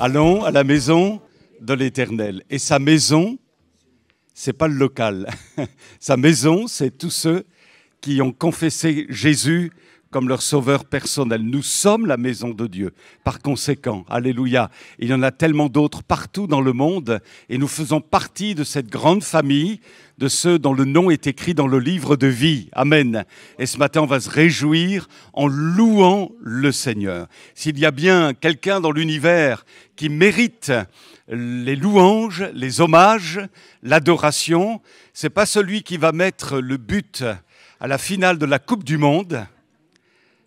Allons à la maison de l'Éternel. Et sa maison, c'est pas le local. Sa maison, c'est tous ceux qui ont confessé Jésus comme leur sauveur personnel. Nous sommes la maison de Dieu. Par conséquent, alléluia, il y en a tellement d'autres partout dans le monde et nous faisons partie de cette grande famille de ceux dont le nom est écrit dans le livre de vie. Amen. Et ce matin, on va se réjouir en louant le Seigneur. S'il y a bien quelqu'un dans l'univers qui mérite les louanges, les hommages, l'adoration, c'est pas celui qui va mettre le but à la finale de la Coupe du Monde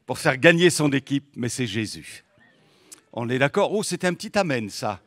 pour faire gagner son équipe, mais c'est Jésus. On est d'accord? Oh, c'était un petit amen, ça.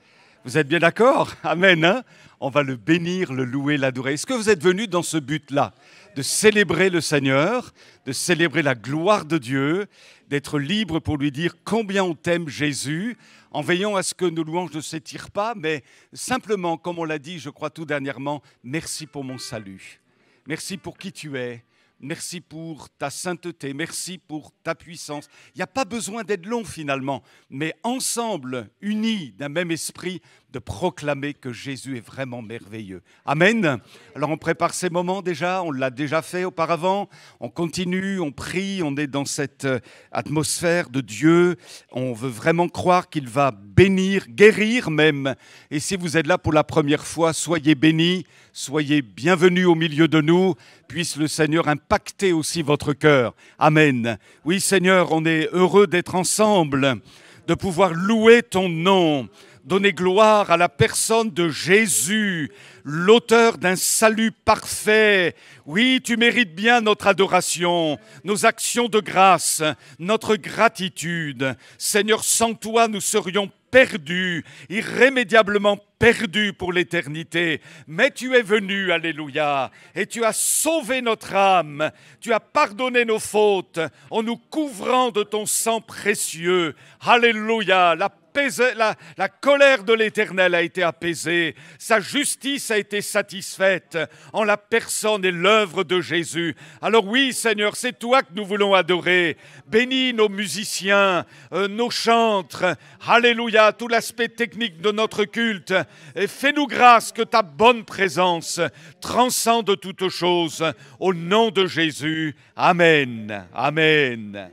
Vous êtes bien d'accord? Amen, hein? On va le bénir, le louer, l'adorer. Est-ce que vous êtes venus dans ce but-là, de célébrer le Seigneur, de célébrer la gloire de Dieu, d'être libre pour lui dire combien on t'aime Jésus, en veillant à ce que nos louanges ne s'étirent pas, mais simplement, comme on l'a dit, je crois tout dernièrement, merci pour mon salut. Merci pour qui tu es. Merci pour ta sainteté, merci pour ta puissance. Il n'y a pas besoin d'être long finalement, mais ensemble, unis d'un même esprit, de proclamer que Jésus est vraiment merveilleux. Amen. Alors on prépare ces moments déjà, on l'a déjà fait auparavant, on continue, on prie, on est dans cette atmosphère de Dieu. On veut vraiment croire qu'il va bénir, guérir même. Et si vous êtes là pour la première fois, soyez bénis, soyez bienvenus au milieu de nous. Puisse le Seigneur impacter aussi votre cœur. Amen. Oui Seigneur, on est heureux d'être ensemble, de pouvoir louer ton nom, donner gloire à la personne de Jésus, l'auteur d'un salut parfait. Oui, tu mérites bien notre adoration, nos actions de grâce, notre gratitude. Seigneur, sans toi, nous serions perdus, irrémédiablement perdus pour l'éternité. Mais tu es venu, alléluia, et tu as sauvé notre âme. Tu as pardonné nos fautes en nous couvrant de ton sang précieux. Alléluia, la colère de l'Éternel a été apaisée. Sa justice a été satisfaite en la personne et l'œuvre de Jésus. Alors oui, Seigneur, c'est toi que nous voulons adorer. Bénis nos musiciens, nos chantres. Alléluia, tout l'aspect technique de notre culte. Et fais-nous grâce que ta bonne présence transcende toutes choses. Au nom de Jésus. Amen. Amen.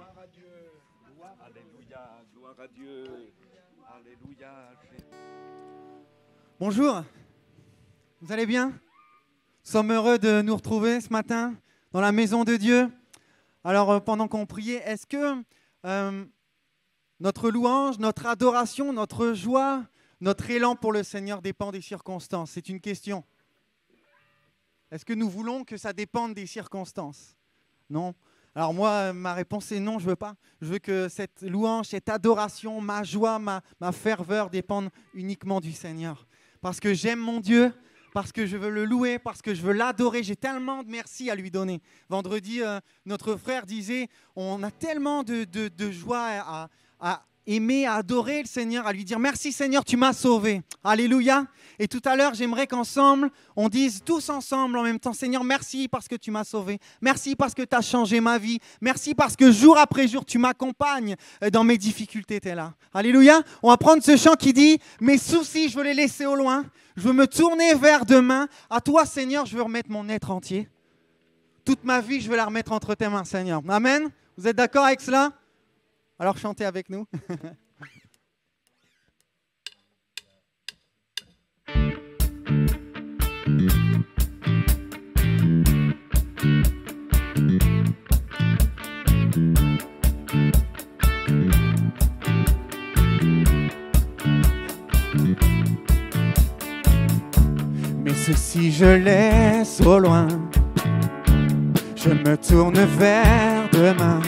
Bonjour, vous allez bien? Nous sommes heureux de nous retrouver ce matin dans la maison de Dieu. Alors pendant qu'on priait, est-ce que notre louange, notre adoration, notre joie, notre élan pour le Seigneur dépend des circonstances? C'est une question. Est-ce que nous voulons que ça dépende des circonstances? Non. Alors moi, ma réponse est non, je ne veux pas. Je veux que cette louange, cette adoration, ma joie, ma ferveur dépendent uniquement du Seigneur. Parce que j'aime mon Dieu, parce que je veux le louer, parce que je veux l'adorer. J'ai tellement de merci à lui donner. Vendredi, notre frère disait, on a tellement de joie à aimer, à adorer le Seigneur, à lui dire merci Seigneur, tu m'as sauvé. Alléluia. Et tout à l'heure, j'aimerais qu'ensemble, on dise tous ensemble en même temps, Seigneur, merci parce que tu m'as sauvé. Merci parce que tu as changé ma vie. Merci parce que jour après jour, tu m'accompagnes dans mes difficultés, tu es là. Alléluia. On va prendre ce chant qui dit, mes soucis, je veux les laisser au loin. Je veux me tourner vers demain. À toi, Seigneur, je veux remettre mon être entier. Toute ma vie, je veux la remettre entre tes mains, Seigneur. Amen. Vous êtes d'accord avec cela? Alors chantez avec nous. Mais ceci je laisse au loin, je me tourne vers demain.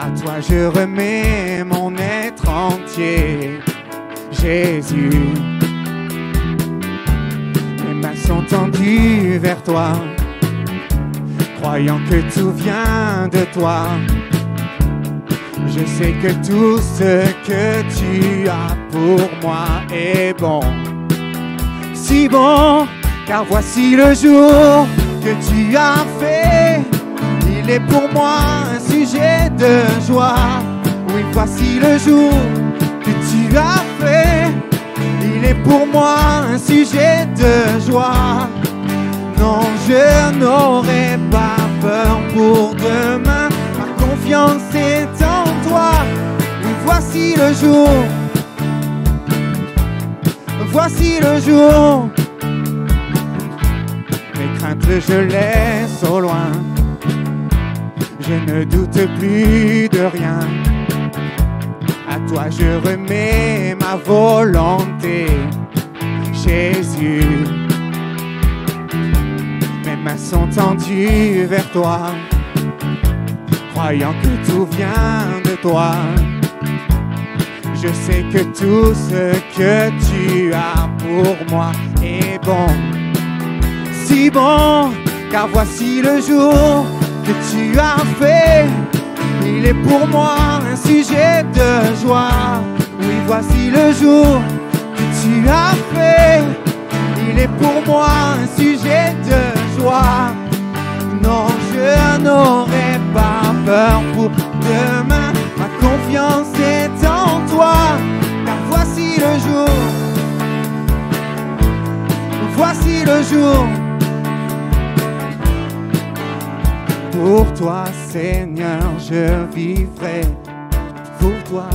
À toi je remets mon être entier, Jésus. Mes mains sont tendues vers toi, croyant que tout vient de toi. Je sais que tout ce que tu as pour moi est bon. Si bon, car voici le jour que tu as fait. Il est pour moi un sujet de joie. Oui, voici le jour que tu as fait. fait, il est pour moi un sujet de joie. Non, je n'aurai pas peur pour demain, ma confiance est en toi. Voici le jour, voici le jour. Mes craintes je laisse au loin, je ne doute plus de rien. À toi je remets ma volonté, Jésus. Mes mains sont tendues vers toi, croyant que tout vient de toi. Je sais que tout ce que tu as pour moi est bon, si bon, car voici le jour que tu as fait. Il est pour moi un sujet de joie. Oui, voici le jour que tu as fait. Il est pour moi un sujet de joie. Non, je n'aurai pas peur pour demain. Ma confiance est en toi, car voici le jour. Voici le jour. Pour toi, Seigneur, je vivrai. Pour toi,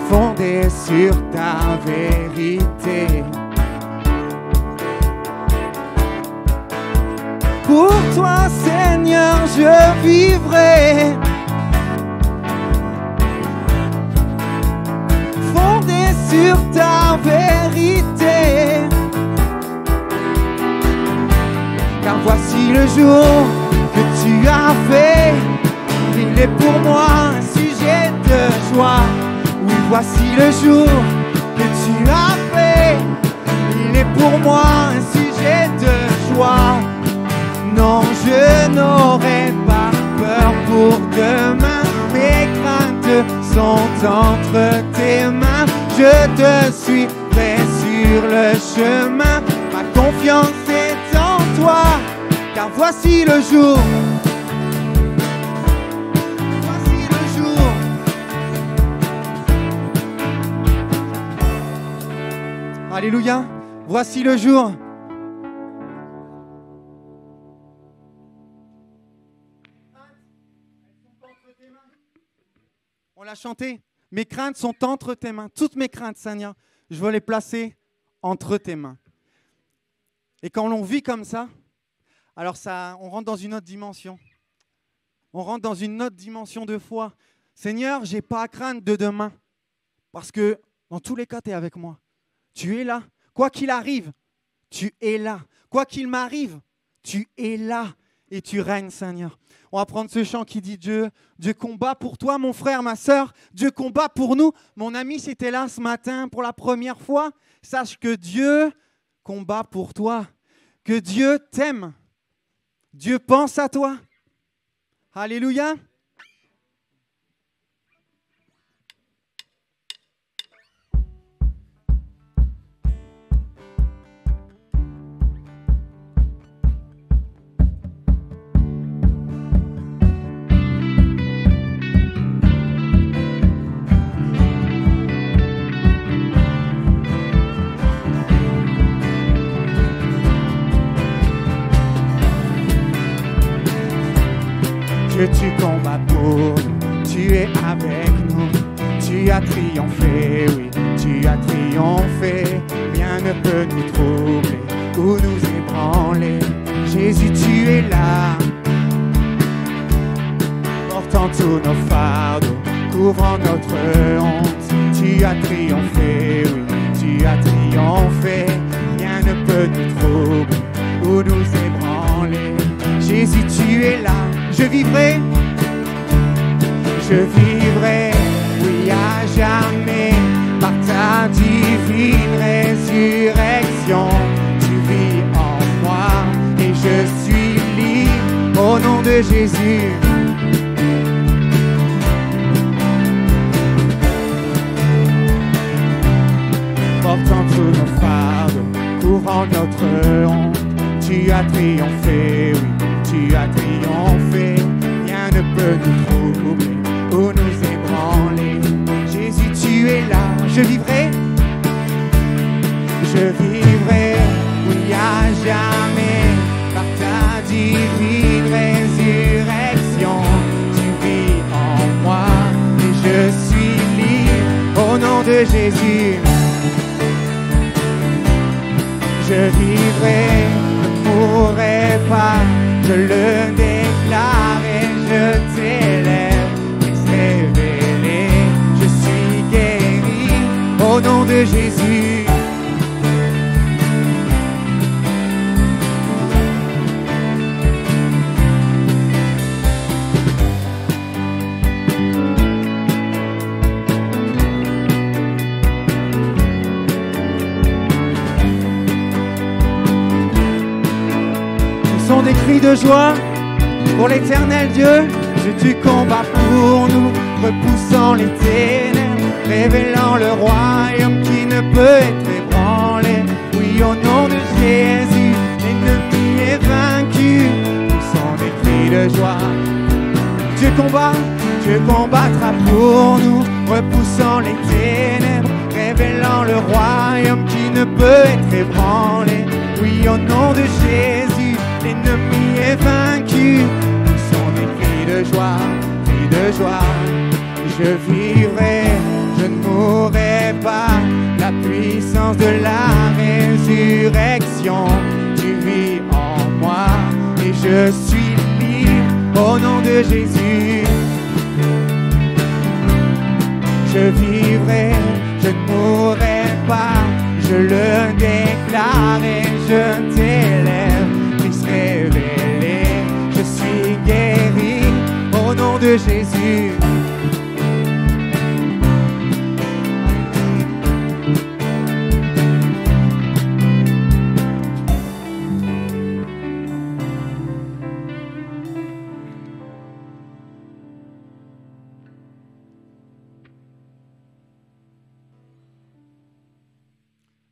fondé sur ta vérité. Pour toi, Seigneur, je vivrai. Fondé sur ta vérité. Car voici le jour que tu as fait. Il est pour moi un sujet de joie. Oui, voici le jour que tu as fait. Il est pour moi un sujet de joie. Non, je n'aurai pas peur pour demain. Mes craintes sont entre tes mains. Je te suivrai sur le chemin. Ma confiance est en toi, car voici le jour. Voici le jour. Alléluia. Voici le jour. On l'a chanté. Mes craintes sont entre tes mains. Toutes mes craintes, Seigneur, je veux les placer entre tes mains. Et quand on vit comme ça, alors ça, on rentre dans une autre dimension. On rentre dans une autre dimension de foi. Seigneur, je n'ai pas à craindre de demain. Parce que dans tous les cas, tu es avec moi. Tu es là. Quoi qu'il arrive, tu es là. Quoi qu'il m'arrive, tu es là. Et tu règnes, Seigneur. On va prendre ce chant qui dit Dieu combat pour toi, mon frère, ma sœur. Dieu combat pour nous. Mon ami, si tu es là ce matin pour la première fois, sache que Dieu combat pour toi. Que Dieu t'aime. Dieu pense à toi. Alléluia. Que tu combats pour nous, tu es avec nous, tu as triomphé, oui, tu as triomphé, rien ne peut nous troubler ou nous ébranler. Jésus, tu es là, portant tous nos fardeaux, couvrant notre honte, tu as triomphé, oui, tu as triomphé, rien ne peut nous troubler ou nous ébranler. Jésus, tu es là. Je vivrai, oui, à jamais, par ta divine résurrection. Tu vis en moi et je suis libre au nom de Jésus. Portant tous nos fardeaux, couvrant notre honte, tu as triomphé, oui. Tu as triomphé, rien ne peut nous troubler ou nous ébranler. es là. Je vivrai oui à jamais par ta divine résurrection. Tu vis en moi et je suis libre au nom de Jésus. Je vivrai, ne mourrai pas, je le déclare et je t'élève. Christ révélé, je suis guéri au nom de Jésus. Des cris de joie pour l'éternel Dieu. Tu combats pour nous, repoussant les ténèbres, révélant le royaume qui ne peut être ébranlé. Oui, au nom de Jésus, l'ennemi est vaincu. Poussant des cris de joie. Dieu combattra pour nous, repoussant les ténèbres, révélant le royaume qui ne peut être ébranlé. Oui, au nom de Jésus, l'ennemi est vaincu. Ce sont des cris de joie, cris de joie. Je vivrai, je ne mourrai pas. La puissance de la résurrection, tu vis en moi et je suis libre au nom de Jésus. Je vivrai, je ne mourrai pas. Je le déclare et je t'élève. Révélé, je suis guéri au nom de Jésus.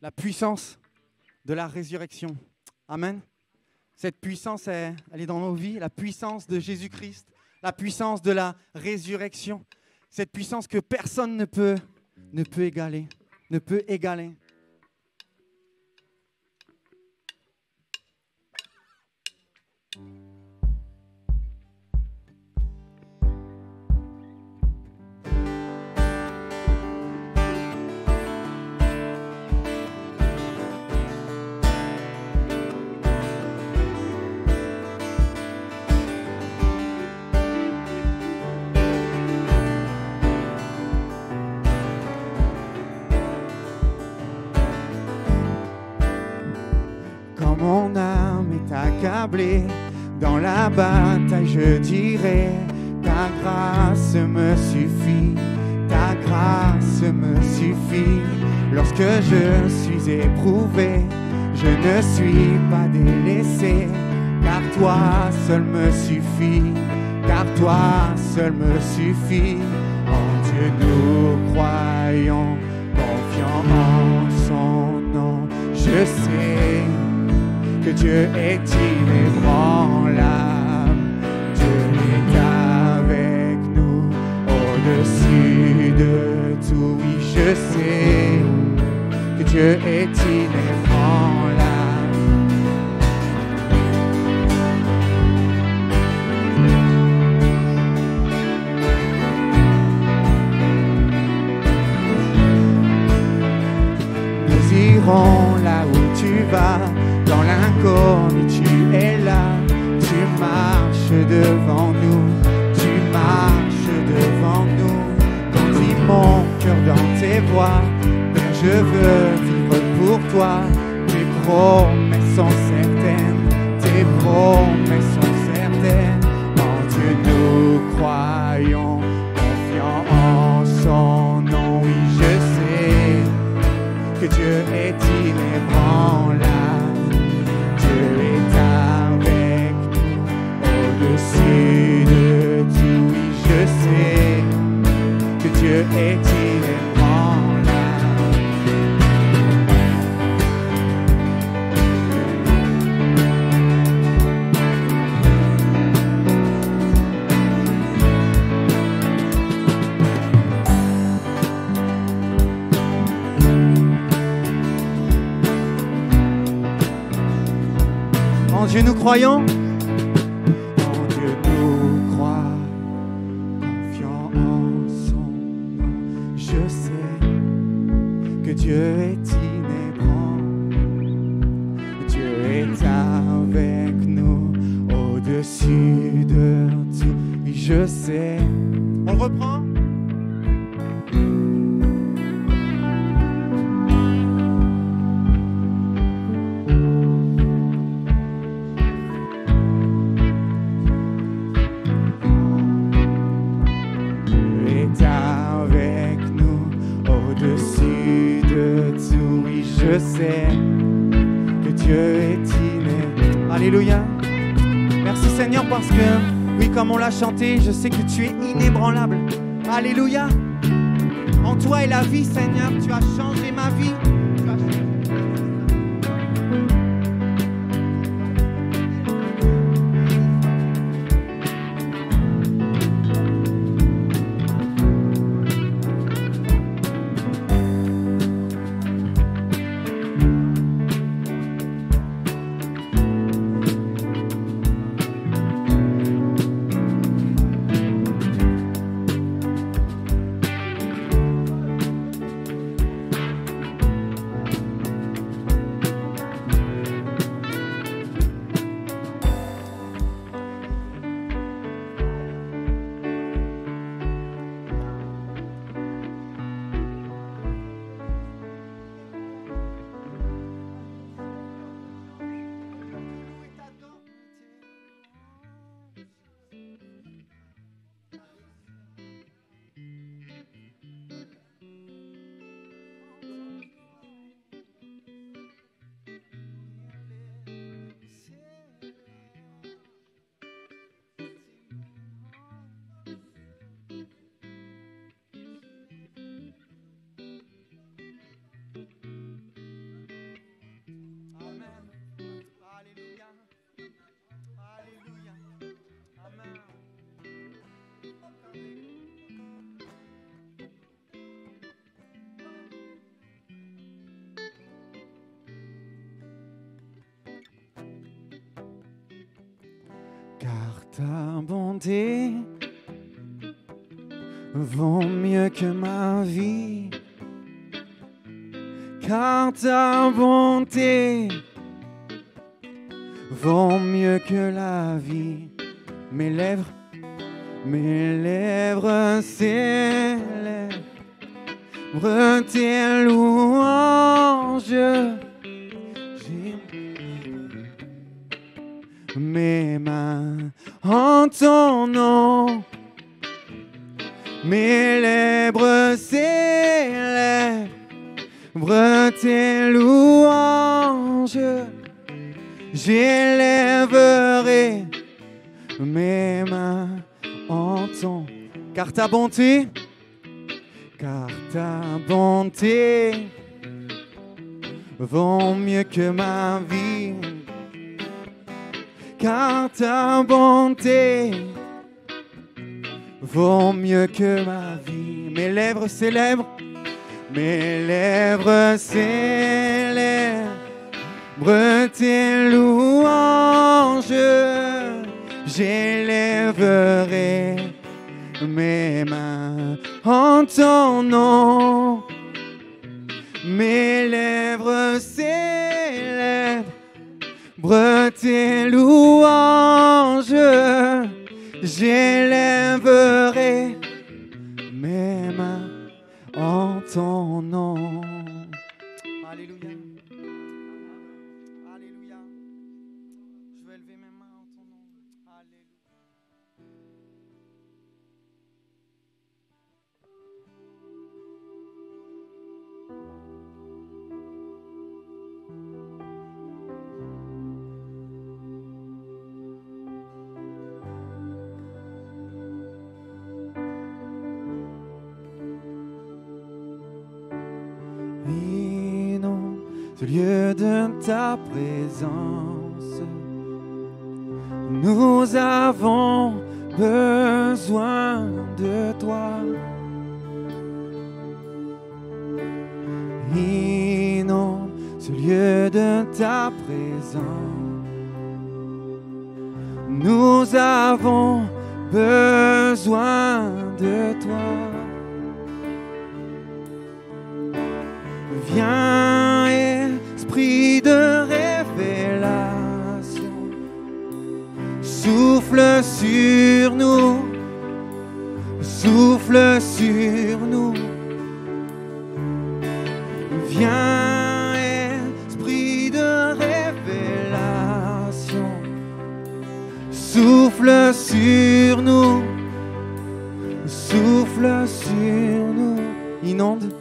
La puissance de la résurrection. Amen. Cette puissance, elle est dans nos vies, la puissance de Jésus-Christ, la puissance de la résurrection. Cette puissance que personne ne peut égaler, ne peut égaler. Mon âme est accablée dans la bataille, je dirais ta grâce me suffit, ta grâce me suffit. Lorsque je suis éprouvé, je ne suis pas délaissé, car toi seul me suffit, car toi seul me suffit. En Dieu nous croyons, confiants en son nom, je sais que Dieu est inébranlable, Dieu est avec nous, au-dessus de tout. Oui, je sais que Dieu est inébranlable. Nous irons là où tu vas, dans l'inconnu tu es là, tu marches devant nous, tu marches devant nous. Conduis mon cœur dans tes voies, Père, je veux vivre pour toi. Tes promesses sont certaines, tes promesses sont certaines. En Dieu nous croyons, confiants en son nom. Oui, je sais que Dieu est inébranlable. Au-dessus de tout, oui, je sais que Dieu est inébranlable. Dieu nous croyons. En Dieu nous croit, confiant en son nom. Je sais que Dieu est inébranlable. Dieu est avec nous, au-dessus de tout. Oui, je sais. On reprend. Je sais que Dieu est inébranlable. Alléluia. Merci Seigneur parce que, oui, comme on l'a chanté, je sais que tu es inébranlable. Alléluia. En toi est la vie, Seigneur. Tu as changé ma vie. Tu as changé... Car ta bonté vaut mieux que ma vie. Car ta bonté vaut mieux que la vie. Mes lèvres célèbrent tes louanges. Mes mains en ton nom, mes lèvres célèbrent tes louanges. J'élèverai mes mains en ton. Car ta bonté vaut mieux que ma vie. Car ta bonté vaut mieux que ma vie. Mes lèvres célèbrent tes louanges. J'élèverai mes mains en ton nom. Mes lèvres célèbrent tes louanges. J'élèverai mes mains en ton nom. Alléluia. Alléluia. Je veux élever mes mains en ton nom. Alléluia. Au lieu de ta présence, nous avons besoin de toi. Inonde ce lieu de ta présence, Nous avons besoin de toi. Viens, esprit de révélation, souffle sur nous, souffle sur nous. Viens, esprit de révélation, souffle sur nous, souffle sur nous. Inonde,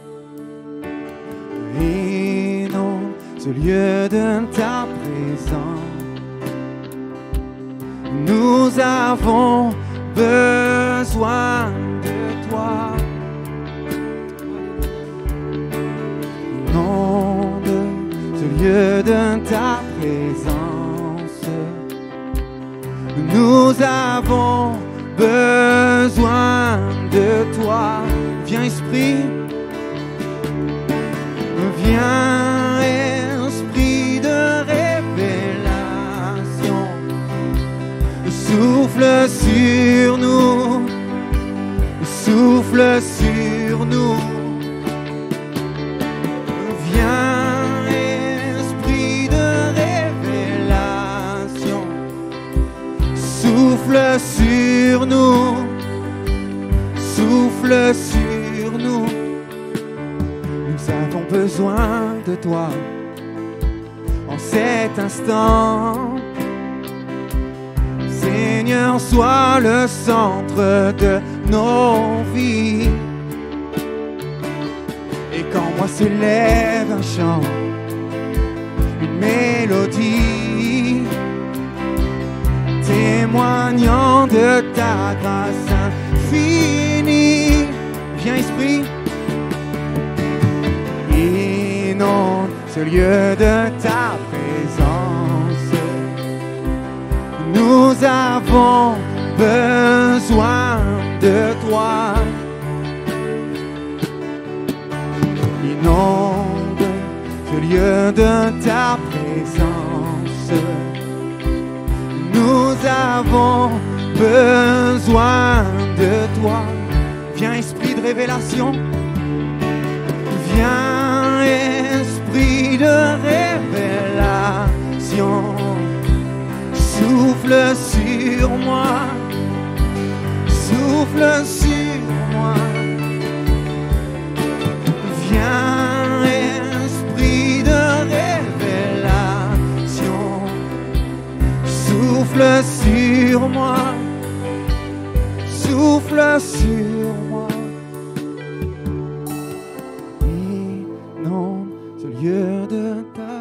inonde ce lieu de ta présence. Nous avons besoin de toi. Inonde ce lieu de ta présence. Nous avons besoin de toi. Viens, Esprit. Viens, esprit de révélation, souffle sur nous, souffle sur nous. Viens, esprit de révélation, souffle sur nous, souffle sur nous. Nous avons besoin de toi en cet instant. Seigneur, sois le centre de nos vies. Et quand moi s'élève un chant, une mélodie, témoignant de ta grâce infinie, viens, Esprit. Inonde ce lieu de ta présence. Nous avons besoin de toi. Inonde ce lieu de ta présence. Nous avons besoin de toi. Viens, esprit de révélation. Viens, esprit de révélation, souffle sur moi, souffle sur moi. Viens, esprit de révélation, souffle sur moi, souffle sur moi. Lieu de ta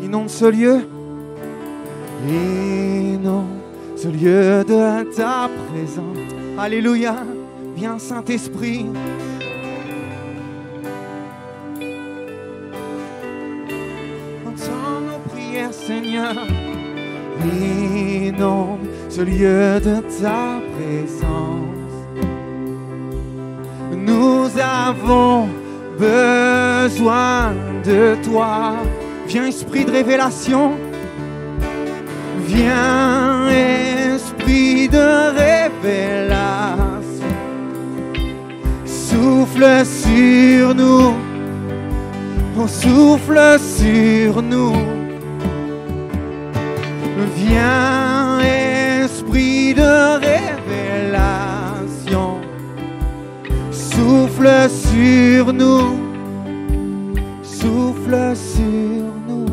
inonde ce lieu, inonde ce lieu de ta présence. Alléluia. Viens, Saint-Esprit. Entends nos prières, Seigneur. Inonde ce lieu de ta présence. Nous avons besoin de toi. Viens, esprit de révélation. Viens, esprit de révélation, souffle sur nous, oh, souffle sur nous. Viens, esprit de révélation, souffle sur nous, souffle sur nous.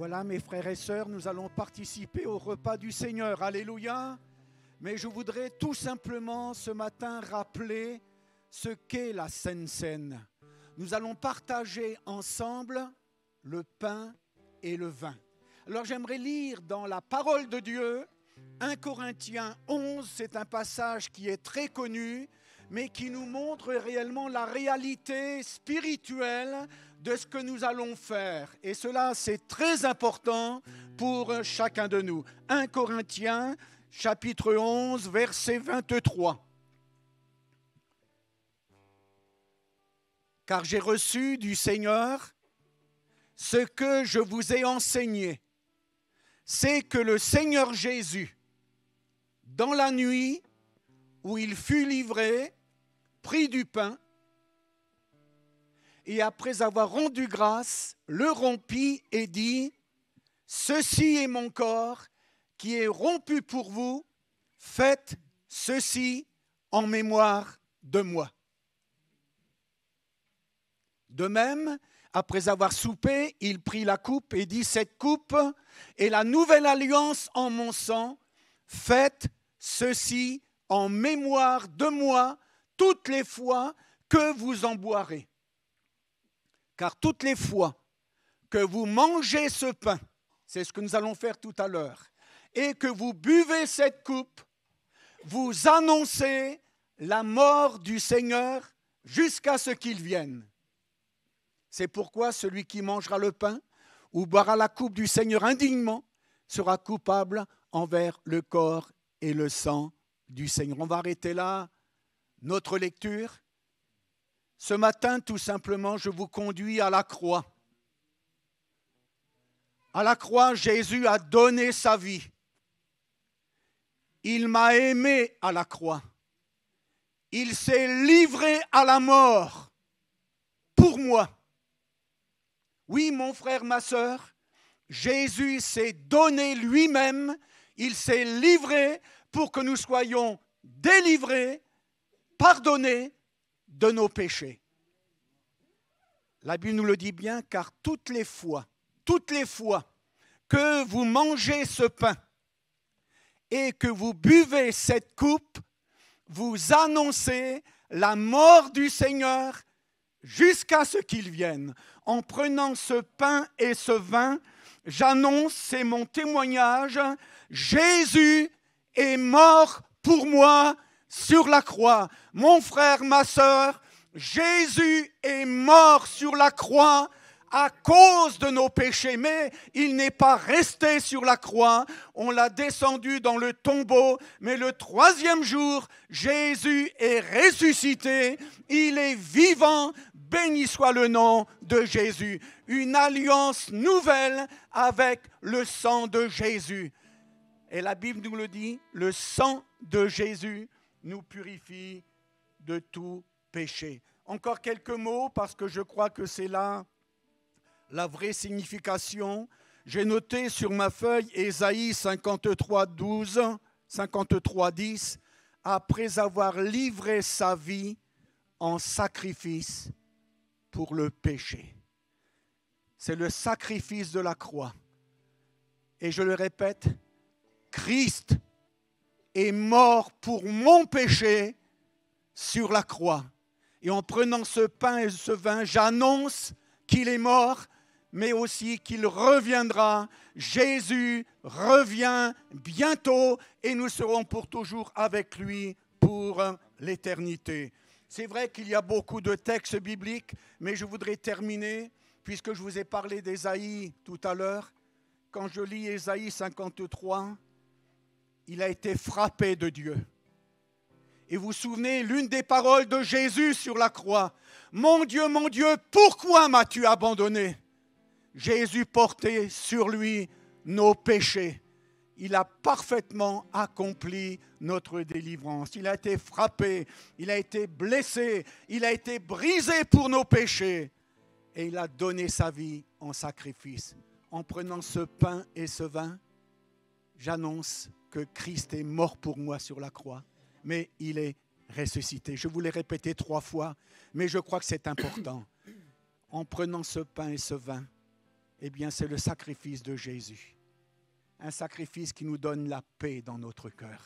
Voilà, mes frères et sœurs, nous allons participer au repas du Seigneur. Alléluia. Mais je voudrais tout simplement ce matin rappeler ce qu'est la Sainte Seine. Nous allons partager ensemble le pain et le vin. Alors j'aimerais lire dans la parole de Dieu, 1 Corinthiens 11, c'est un passage qui est très connu, mais qui nous montre réellement la réalité spirituelle de ce que nous allons faire. Et cela, c'est très important pour chacun de nous. 1 Corinthiens, chapitre 11, verset 23. Car j'ai reçu du Seigneur ce que je vous ai enseigné. C'est que le Seigneur Jésus, dans la nuit où il fut livré, prit du pain et après avoir rendu grâce, le rompit et dit : ceci est mon corps qui est rompu pour vous, faites ceci en mémoire de moi. De même, après avoir soupé, il prit la coupe et dit : cette coupe est la nouvelle alliance en mon sang, faites ceci en mémoire de moi toutes les fois que vous en boirez. Car toutes les fois que vous mangez ce pain, c'est ce que nous allons faire tout à l'heure, et que vous buvez cette coupe, vous annoncez la mort du Seigneur jusqu'à ce qu'il vienne. C'est pourquoi celui qui mangera le pain ou boira la coupe du Seigneur indignement sera coupable envers le corps et le sang du Seigneur. On va arrêter là notre lecture. Ce matin, tout simplement, je vous conduis à la croix. À la croix, Jésus a donné sa vie. Il m'a aimé à la croix. Il s'est livré à la mort pour moi. Oui, mon frère, ma sœur, Jésus s'est donné lui-même. Il s'est livré pour que nous soyons délivrés, pardonnés de nos péchés. La Bible nous le dit bien, car toutes les fois que vous mangez ce pain et que vous buvez cette coupe, vous annoncez la mort du Seigneur jusqu'à ce qu'il vienne. En prenant ce pain et ce vin, j'annonce, c'est mon témoignage, Jésus est mort pour moi sur la croix. Mon frère, ma sœur, Jésus est mort sur la croix à cause de nos péchés, mais il n'est pas resté sur la croix, on l'a descendu dans le tombeau, mais le troisième jour, Jésus est ressuscité, il est vivant, béni soit le nom de Jésus. Une alliance nouvelle avec le sang de Jésus. Et la Bible nous le dit, le sang de Jésus nous purifie de tout péché. Encore quelques mots, parce que je crois que c'est là la vraie signification. J'ai noté sur ma feuille Ésaïe 53, 12, 53, 10, après avoir livré sa vie en sacrifice pour le péché. C'est le sacrifice de la croix. Et je le répète, Christ est mort pour mon péché sur la croix. Et en prenant ce pain et ce vin, j'annonce qu'il est mort, mais aussi qu'il reviendra. Jésus revient bientôt et nous serons pour toujours avec lui pour l'éternité. C'est vrai qu'il y a beaucoup de textes bibliques, mais je voudrais terminer, puisque je vous ai parlé d'Ésaïe tout à l'heure. Quand je lis Ésaïe 53, il a été frappé de Dieu. Et vous vous souvenez, l'une des paroles de Jésus sur la croix, « Mon Dieu, pourquoi m'as-tu abandonné ?» Jésus portait sur lui nos péchés. Il a parfaitement accompli notre délivrance. Il a été frappé, il a été blessé, il a été brisé pour nos péchés. Et il a donné sa vie en sacrifice. En prenant ce pain et ce vin, j'annonce que Christ est mort pour moi sur la croix, mais il est ressuscité. Je vous l'ai répété 3 fois, mais je crois que c'est important. En prenant ce pain et ce vin, Eh bien, c'est le sacrifice de Jésus. Un sacrifice qui nous donne la paix dans notre cœur.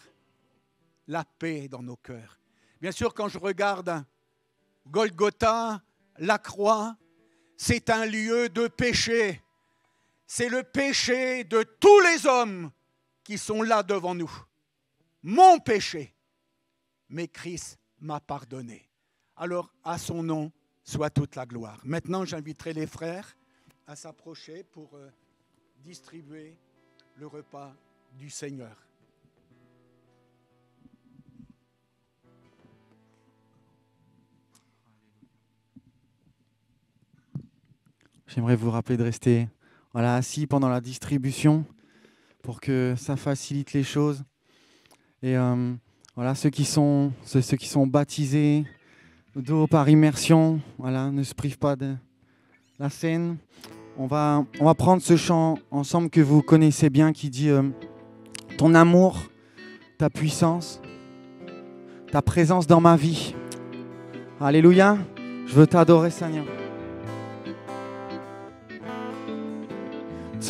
La paix dans nos cœurs. Bien sûr, quand je regarde Golgotha, la croix, c'est un lieu de péché. C'est le péché de tous les hommes qui sont là devant nous. Mon péché. Mais Christ m'a pardonné. Alors, à son nom soit toute la gloire. Maintenant, j'inviterai les frères à s'approcher pour distribuer le repas du Seigneur. J'aimerais vous rappeler de rester assis pendant la distribution pour que ça facilite les choses. Et ceux qui sont baptisés d'eau par immersion, ne se privent pas de la scène. On va prendre ce chant ensemble que vous connaissez bien qui dit ton amour, ta puissance, ta présence dans ma vie. Alléluia, je veux t'adorer Seigneur.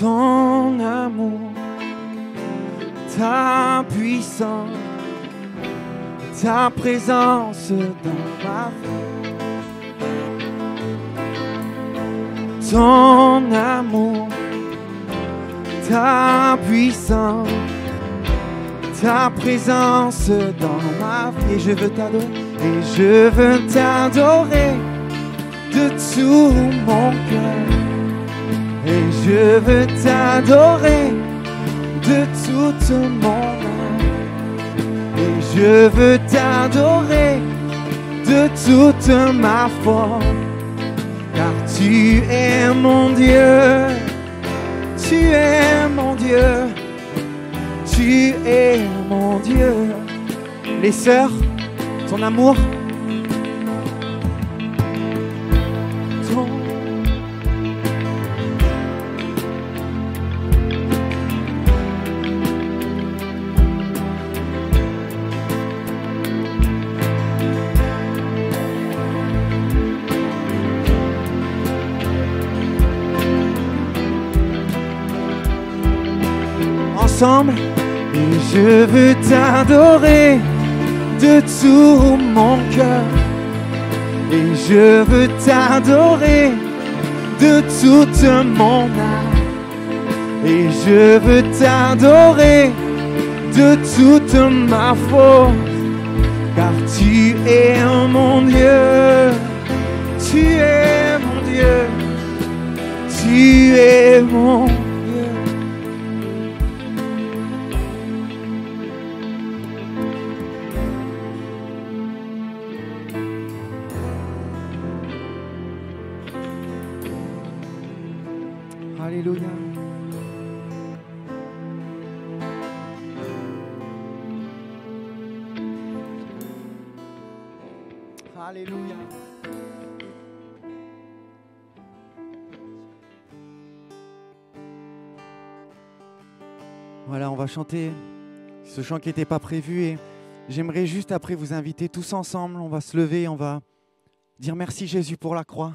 Ton amour, ta puissance, ta présence dans ma vie. Ton amour, ta puissance, ta présence dans ma vie. Et je veux t'adorer, et je veux t'adorer de tout mon cœur. Et je veux t'adorer de toute mon âme. Et je veux t'adorer de toute ma force. Car tu es mon Dieu, tu es mon Dieu, tu es mon Dieu. Les sœurs, ton amour, ensemble. Et je veux t'adorer de tout mon cœur. Et je veux t'adorer de toute mon âme. Et je veux t'adorer de toute ma force. Car tu es mon Dieu, tu es mon Dieu, tu es mon Dieu. Alléluia. Alléluia. Voilà, on va chanter ce chant qui n'était pas prévu et j'aimerais juste après vous inviter tous ensemble, on va se lever, on va dire merci Jésus pour la croix.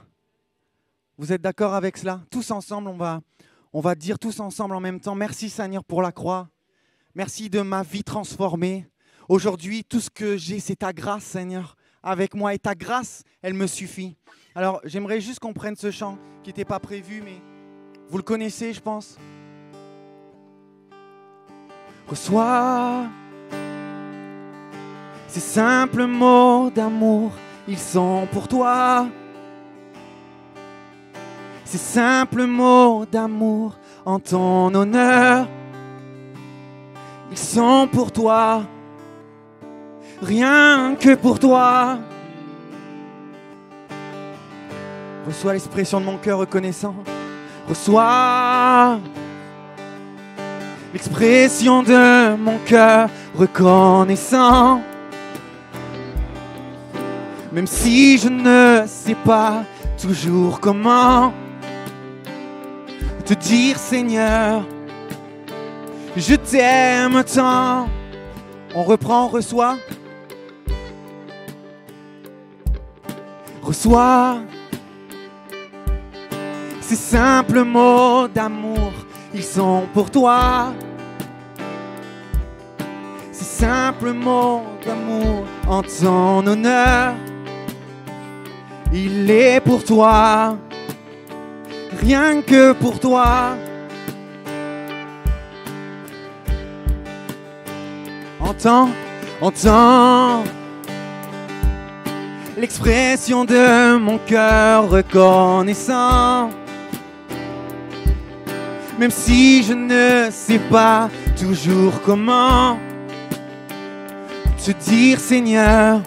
Vous êtes d'accord avec cela? Tous ensemble, on va dire tous ensemble en même temps, merci Seigneur pour la croix. Merci de ma vie transformée. Aujourd'hui, tout ce que j'ai, c'est ta grâce, Seigneur, avec moi. Et ta grâce, elle me suffit. Alors, j'aimerais juste qu'on prenne ce chant qui n'était pas prévu, mais vous le connaissez, je pense. Reçois ces simples mots d'amour, ils sont pour toi. Ces simples mots d'amour en ton honneur, ils sont pour toi, rien que pour toi. Reçois l'expression de mon cœur reconnaissant. Reçois l'expression de mon cœur reconnaissant. Même si je ne sais pas toujours comment te dire Seigneur, je t'aime tant. On reprend, on reçoit. Reçois Ces simples mots d'amour, ils sont pour toi. Ces simples mots d'amour en ton honneur, il est pour toi, rien que pour toi. Entends l'expression de mon cœur reconnaissant. Même si je ne sais pas toujours comment te dire Seigneur,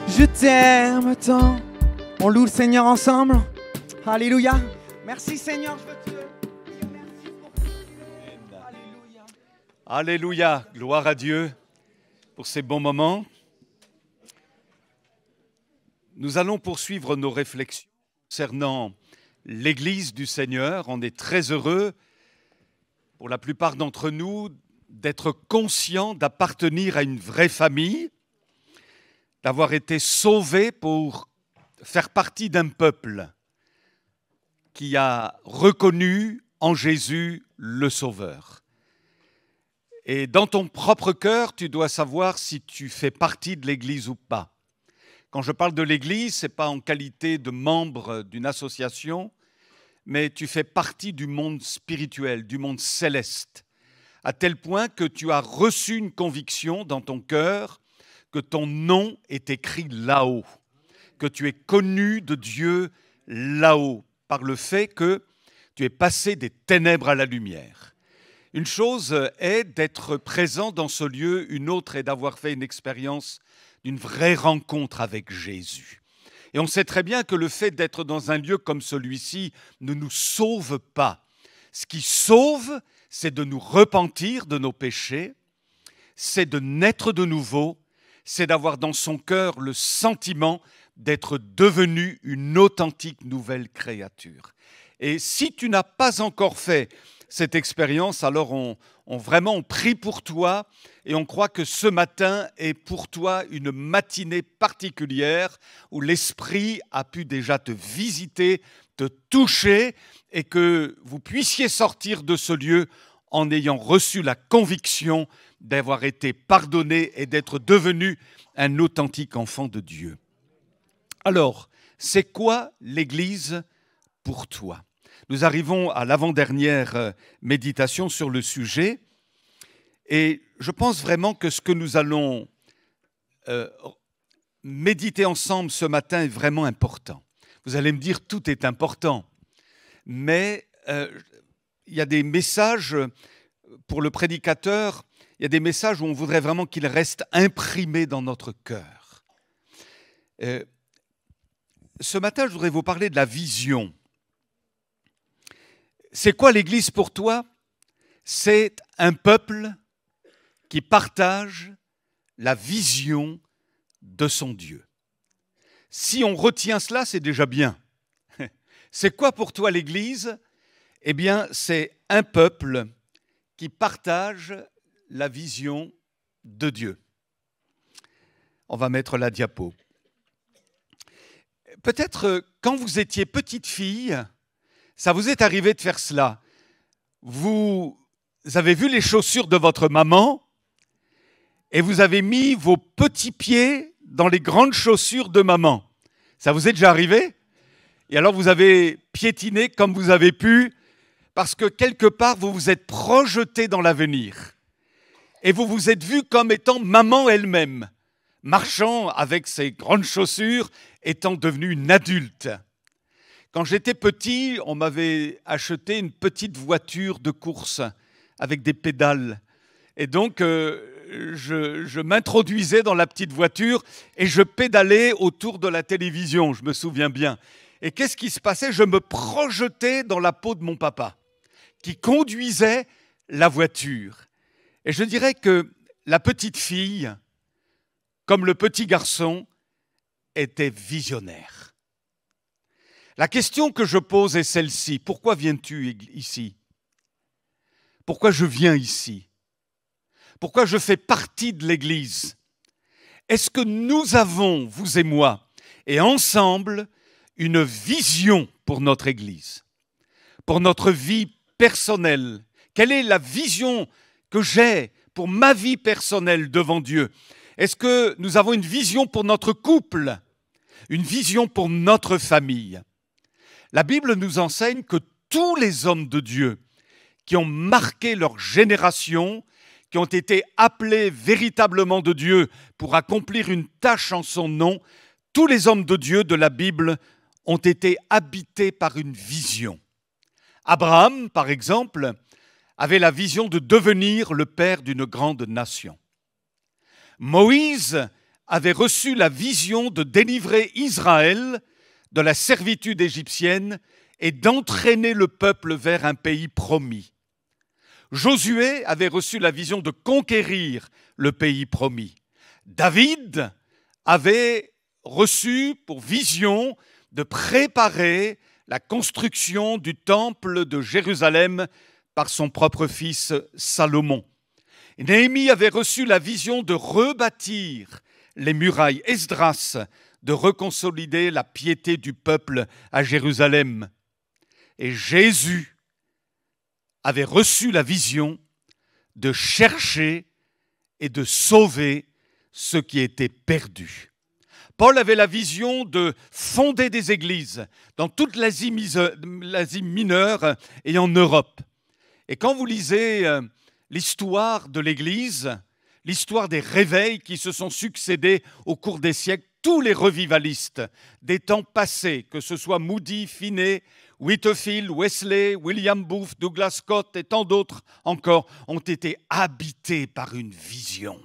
je t'aime tant. On loue le Seigneur ensemble. Alléluia. Merci Seigneur, je veux te dire merci pour tout. Alléluia. Alléluia, gloire à Dieu pour ces bons moments. Nous allons poursuivre nos réflexions concernant l'Église du Seigneur. On est très heureux, pour la plupart d'entre nous, d'être conscients d'appartenir à une vraie famille, d'avoir été sauvés pour faire partie d'un peuple qui a reconnu en Jésus le Sauveur. Et dans ton propre cœur, tu dois savoir si tu fais partie de l'Église ou pas. Quand je parle de l'Église, ce n'est pas en qualité de membre d'une association, mais tu fais partie du monde spirituel, du monde céleste, à tel point que tu as reçu une conviction dans ton cœur que ton nom est écrit là-haut, que tu es connu de Dieu là-haut, par le fait que tu es passé des ténèbres à la lumière. Une chose est d'être présent dans ce lieu, une autre est d'avoir fait une expérience d'une vraie rencontre avec Jésus. Et on sait très bien que le fait d'être dans un lieu comme celui-ci ne nous sauve pas. Ce qui sauve, c'est de nous repentir de nos péchés, c'est de naître de nouveau, c'est d'avoir dans son cœur le sentiment d'être devenu une authentique nouvelle créature. Et si tu n'as pas encore fait cette expérience, alors on prie pour toi et on croit que ce matin est pour toi une matinée particulière où l'Esprit a pu déjà te visiter, te toucher et que vous puissiez sortir de ce lieu en ayant reçu la conviction d'avoir été pardonné et d'être devenu un authentique enfant de Dieu. Alors, c'est quoi l'Église pour toi ? Nous arrivons à l'avant-dernière méditation sur le sujet et je pense vraiment que ce que nous allons méditer ensemble ce matin est vraiment important. Vous allez me dire, tout est important, mais il y a des messages pour le prédicateur, il y a des messages où on voudrait vraiment qu'ils restent imprimés dans notre cœur. Ce matin, je voudrais vous parler de la vision. C'est quoi l'Église pour toi ? C'est un peuple qui partage la vision de son Dieu. Si on retient cela, c'est déjà bien. C'est quoi pour toi l'Église ? Eh bien, c'est un peuple qui partage la vision de Dieu. On va mettre la diapo. Peut-être quand vous étiez petite fille, ça vous est arrivé de faire cela. Vous avez vu les chaussures de votre maman et vous avez mis vos petits pieds dans les grandes chaussures de maman. Ça vous est déjà arrivé ? Et alors vous avez piétiné comme vous avez pu parce que quelque part vous vous êtes projeté dans l'avenir. Et vous vous êtes vu comme étant maman elle-même, marchant avec ses grandes chaussures, étant devenue une adulte. Quand j'étais petit, on m'avait acheté une petite voiture de course avec des pédales. Et donc, je m'introduisais dans la petite voiture et je pédalais autour de la télévision, je me souviens bien. Et qu'est-ce qui se passait ? Je me projetais dans la peau de mon papa, qui conduisait la voiture. Et je dirais que la petite fille, comme le petit garçon, était visionnaire. La question que je pose est celle-ci. Pourquoi viens-tu ici ? Pourquoi je viens ici ? Pourquoi je fais partie de l'Église ? Est-ce que nous avons, vous et moi, et ensemble, une vision pour notre Église, pour notre vie personnelle? Quelle est la vision que j'ai pour ma vie personnelle devant Dieu? Est-ce que nous avons une vision pour notre couple, une vision pour notre famille? La Bible nous enseigne que tous les hommes de Dieu qui ont marqué leur génération, qui ont été appelés véritablement de Dieu pour accomplir une tâche en son nom, tous les hommes de Dieu de la Bible ont été habités par une vision. Abraham, par exemple, avait la vision de devenir le père d'une grande nation. Moïse avait reçu la vision de délivrer Israël de la servitude égyptienne et d'entraîner le peuple vers un pays promis. Josué avait reçu la vision de conquérir le pays promis. David avait reçu pour vision de préparer la construction du temple de Jérusalem par son propre fils Salomon. Néhémie avait reçu la vision de rebâtir les murailles. Esdras de reconsolider la piété du peuple à Jérusalem. Et Jésus avait reçu la vision de chercher et de sauver ceux qui étaient perdus. Paul avait la vision de fonder des églises dans toute l'Asie mineure et en Europe. Et quand vous lisez l'histoire de l'Église, l'histoire des réveils qui se sont succédés au cours des siècles, tous les revivalistes des temps passés, que ce soit Moody, Finney, Whitefield, Wesley, William Booth, Douglas Scott et tant d'autres encore, ont été habités par une vision.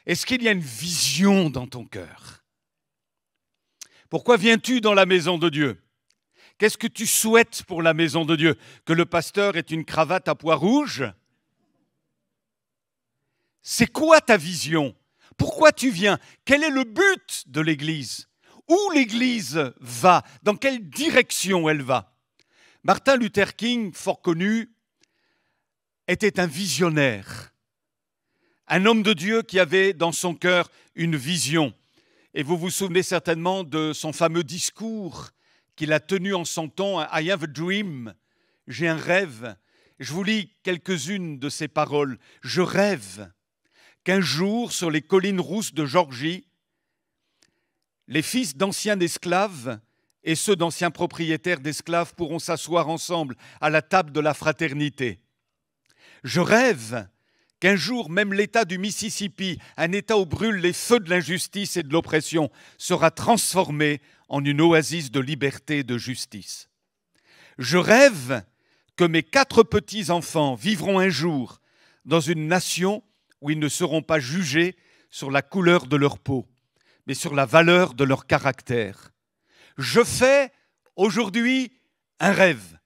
Est-ce qu'il y a une vision dans ton cœur? Pourquoi viens-tu dans la maison de Dieu? Qu'est-ce que tu souhaites pour la maison de Dieu? Que le pasteur ait une cravate à pois rouges? C'est quoi ta vision? Pourquoi tu viens? Quel est le but de l'Église? Où l'Église va? Dans quelle direction elle va? Martin Luther King, fort connu, était un visionnaire. Un homme de Dieu qui avait dans son cœur une vision. Et vous vous souvenez certainement de son fameux discours qu'il a tenu en son temps, « I have a dream », j'ai un rêve. Je vous lis quelques-unes de ces paroles. « Je rêve qu'un jour, sur les collines rousses de Géorgie, les fils d'anciens esclaves et ceux d'anciens propriétaires d'esclaves pourront s'asseoir ensemble à la table de la fraternité. Je rêve qu'un jour, même l'État du Mississippi, un État où brûlent les feux de l'injustice et de l'oppression, sera transformé en une oasis de liberté et de justice. Je rêve que mes 4 petits-enfants vivront un jour dans une nation où ils ne seront pas jugés sur la couleur de leur peau, mais sur la valeur de leur caractère. Je fais aujourd'hui un rêve.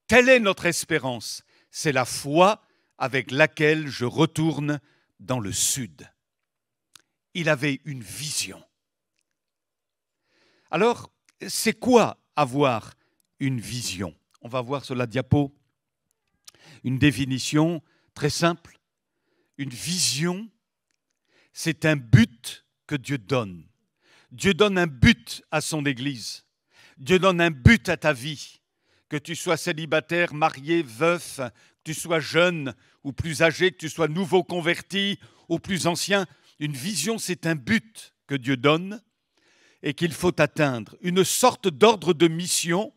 Telle est notre espérance. C'est la foi avec laquelle je retourne dans le sud. Il avait une vision. Alors, c'est quoi avoir une vision? On va voir sur la diapo une définition très simple. Une vision, c'est un but que Dieu donne. Dieu donne un but à son Église. Dieu donne un but à ta vie. Que tu sois célibataire, marié, veuf, que tu sois jeune ou plus âgé, que tu sois nouveau converti ou plus ancien, une vision, c'est un but que Dieu donne et qu'il faut atteindre. Une sorte d'ordre de mission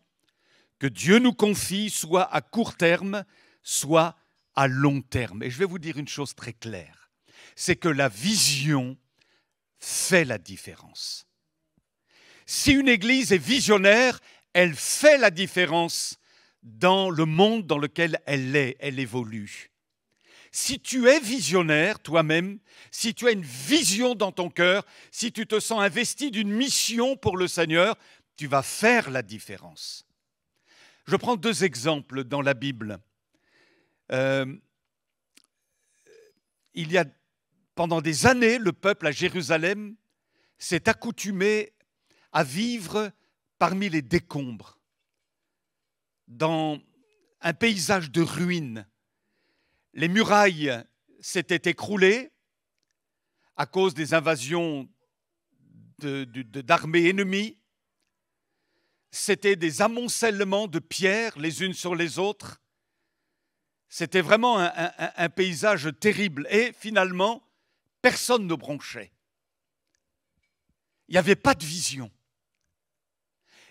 que Dieu nous confie, soit à court terme, soit à long terme. Et je vais vous dire une chose très claire, c'est que la vision fait la différence. Si une église est visionnaire, elle fait la différence dans le monde dans lequel elle évolue. Si tu es visionnaire toi-même, si tu as une vision dans ton cœur, si tu te sens investi d'une mission pour le Seigneur, tu vas faire la différence. Je prends 2 exemples dans la Bible. Il y a pendant des années, le peuple à Jérusalem s'est accoutumé à vivre parmi les décombres, dans un paysage de ruines. Les murailles s'étaient écroulées à cause des invasions d'armées ennemies. c'était des amoncellements de pierres les unes sur les autres. C'était vraiment un paysage terrible. Et finalement, personne ne bronchait. Il n'y avait pas de vision.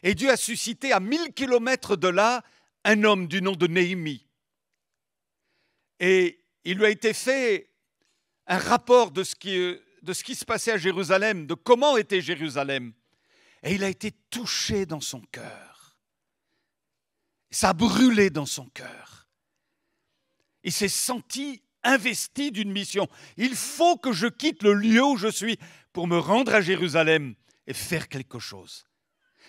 Et Dieu a suscité à 1000 kilomètres de là un homme du nom de Néhémie. Et il lui a été fait un rapport de ce qui se passait à Jérusalem, de comment était Jérusalem. Et il a été touché dans son cœur. Ça a brûlé dans son cœur. Il s'est senti investi d'une mission. Il faut que je quitte le lieu où je suis pour me rendre à Jérusalem et faire quelque chose.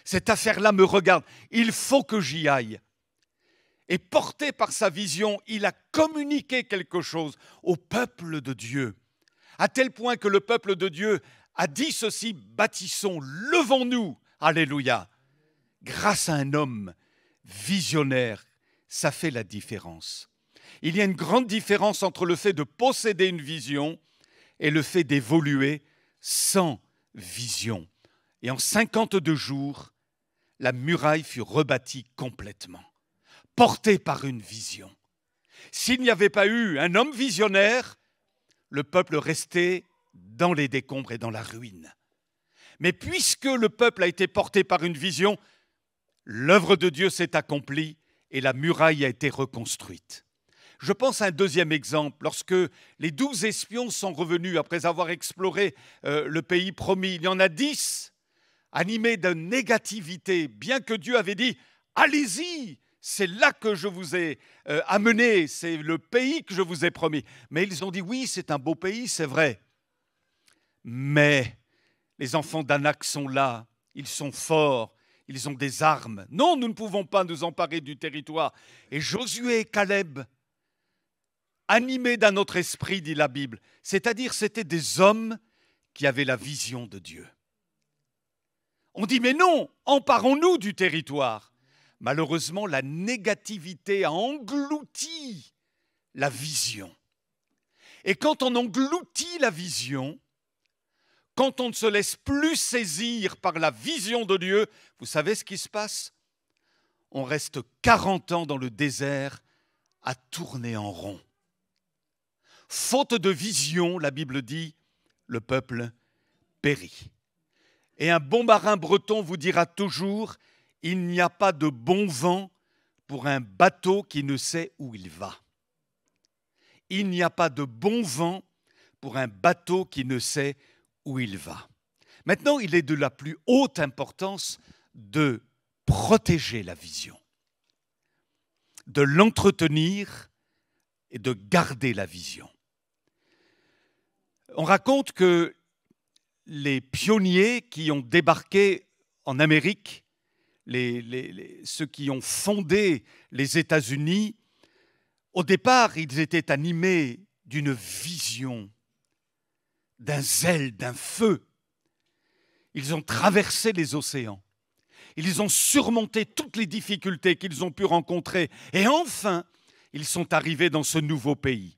Cette affaire-là me regarde. Il faut que j'y aille. Et porté par sa vision, il a communiqué quelque chose au peuple de Dieu, à tel point que le peuple de Dieu a dit ceci: bâtissons, levons-nous, alléluia. Grâce à un homme visionnaire, ça fait la différence. Il y a une grande différence entre le fait de posséder une vision et le fait d'évoluer sans vision. Et en 52 jours, la muraille fut rebâtie complètement, portée par une vision. S'il n'y avait pas eu un homme visionnaire, le peuple restait dans les décombres et dans la ruine. Mais puisque le peuple a été porté par une vision, l'œuvre de Dieu s'est accomplie et la muraille a été reconstruite. Je pense à un deuxième exemple. Lorsque les 12 espions sont revenus après avoir exploré le pays promis, il y en a 10 animés de négativité, bien que Dieu avait dit « Allez-y, c'est là que je vous ai amené, c'est le pays que je vous ai promis. » Mais ils ont dit « Oui, c'est un beau pays, c'est vrai. Mais les enfants d'Anak sont là, ils sont forts, ils ont des armes. Non, nous ne pouvons pas nous emparer du territoire. » Et Josué et Caleb, animés d'un autre esprit, dit la Bible, c'est-à-dire c'était des hommes qui avaient la vision de Dieu. On dit, mais non, emparons-nous du territoire. Malheureusement, la négativité a englouti la vision. Et quand on engloutit la vision, quand on ne se laisse plus saisir par la vision de Dieu, vous savez ce qui se passe? On reste 40 ans dans le désert à tourner en rond. Faute de vision, la Bible dit, le peuple périt. Et un bon marin breton vous dira toujours, il n'y a pas de bon vent pour un bateau qui ne sait où il va. Il n'y a pas de bon vent pour un bateau qui ne sait où il va. Maintenant, il est de la plus haute importance de protéger la vision, de l'entretenir et de garder la vision. On raconte que les pionniers qui ont débarqué en Amérique, ceux qui ont fondé les États-Unis, au départ, ils étaient animés d'une vision, d'un zèle, d'un feu. Ils ont traversé les océans. Ils ont surmonté toutes les difficultés qu'ils ont pu rencontrer. Et enfin, ils sont arrivés dans ce nouveau pays.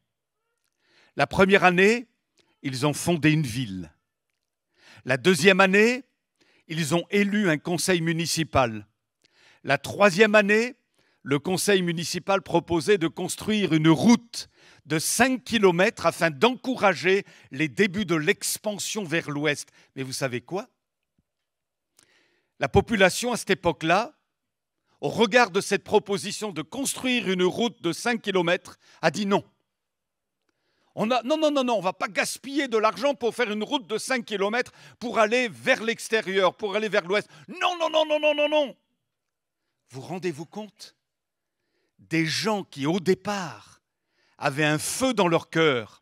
La première année, ils ont fondé une ville. La deuxième année, ils ont élu un conseil municipal. La troisième année, le conseil municipal proposait de construire une route de 5 kilomètres afin d'encourager les débuts de l'expansion vers l'ouest. Mais vous savez quoi? La population à cette époque-là, au regard de cette proposition de construire une route de 5 kilomètres, a dit non. Non, on ne va pas gaspiller de l'argent pour faire une route de 5 kilomètres pour aller vers l'extérieur, pour aller vers l'ouest. Non. Vous rendez-vous compte? Des gens qui, au départ, avaient un feu dans leur cœur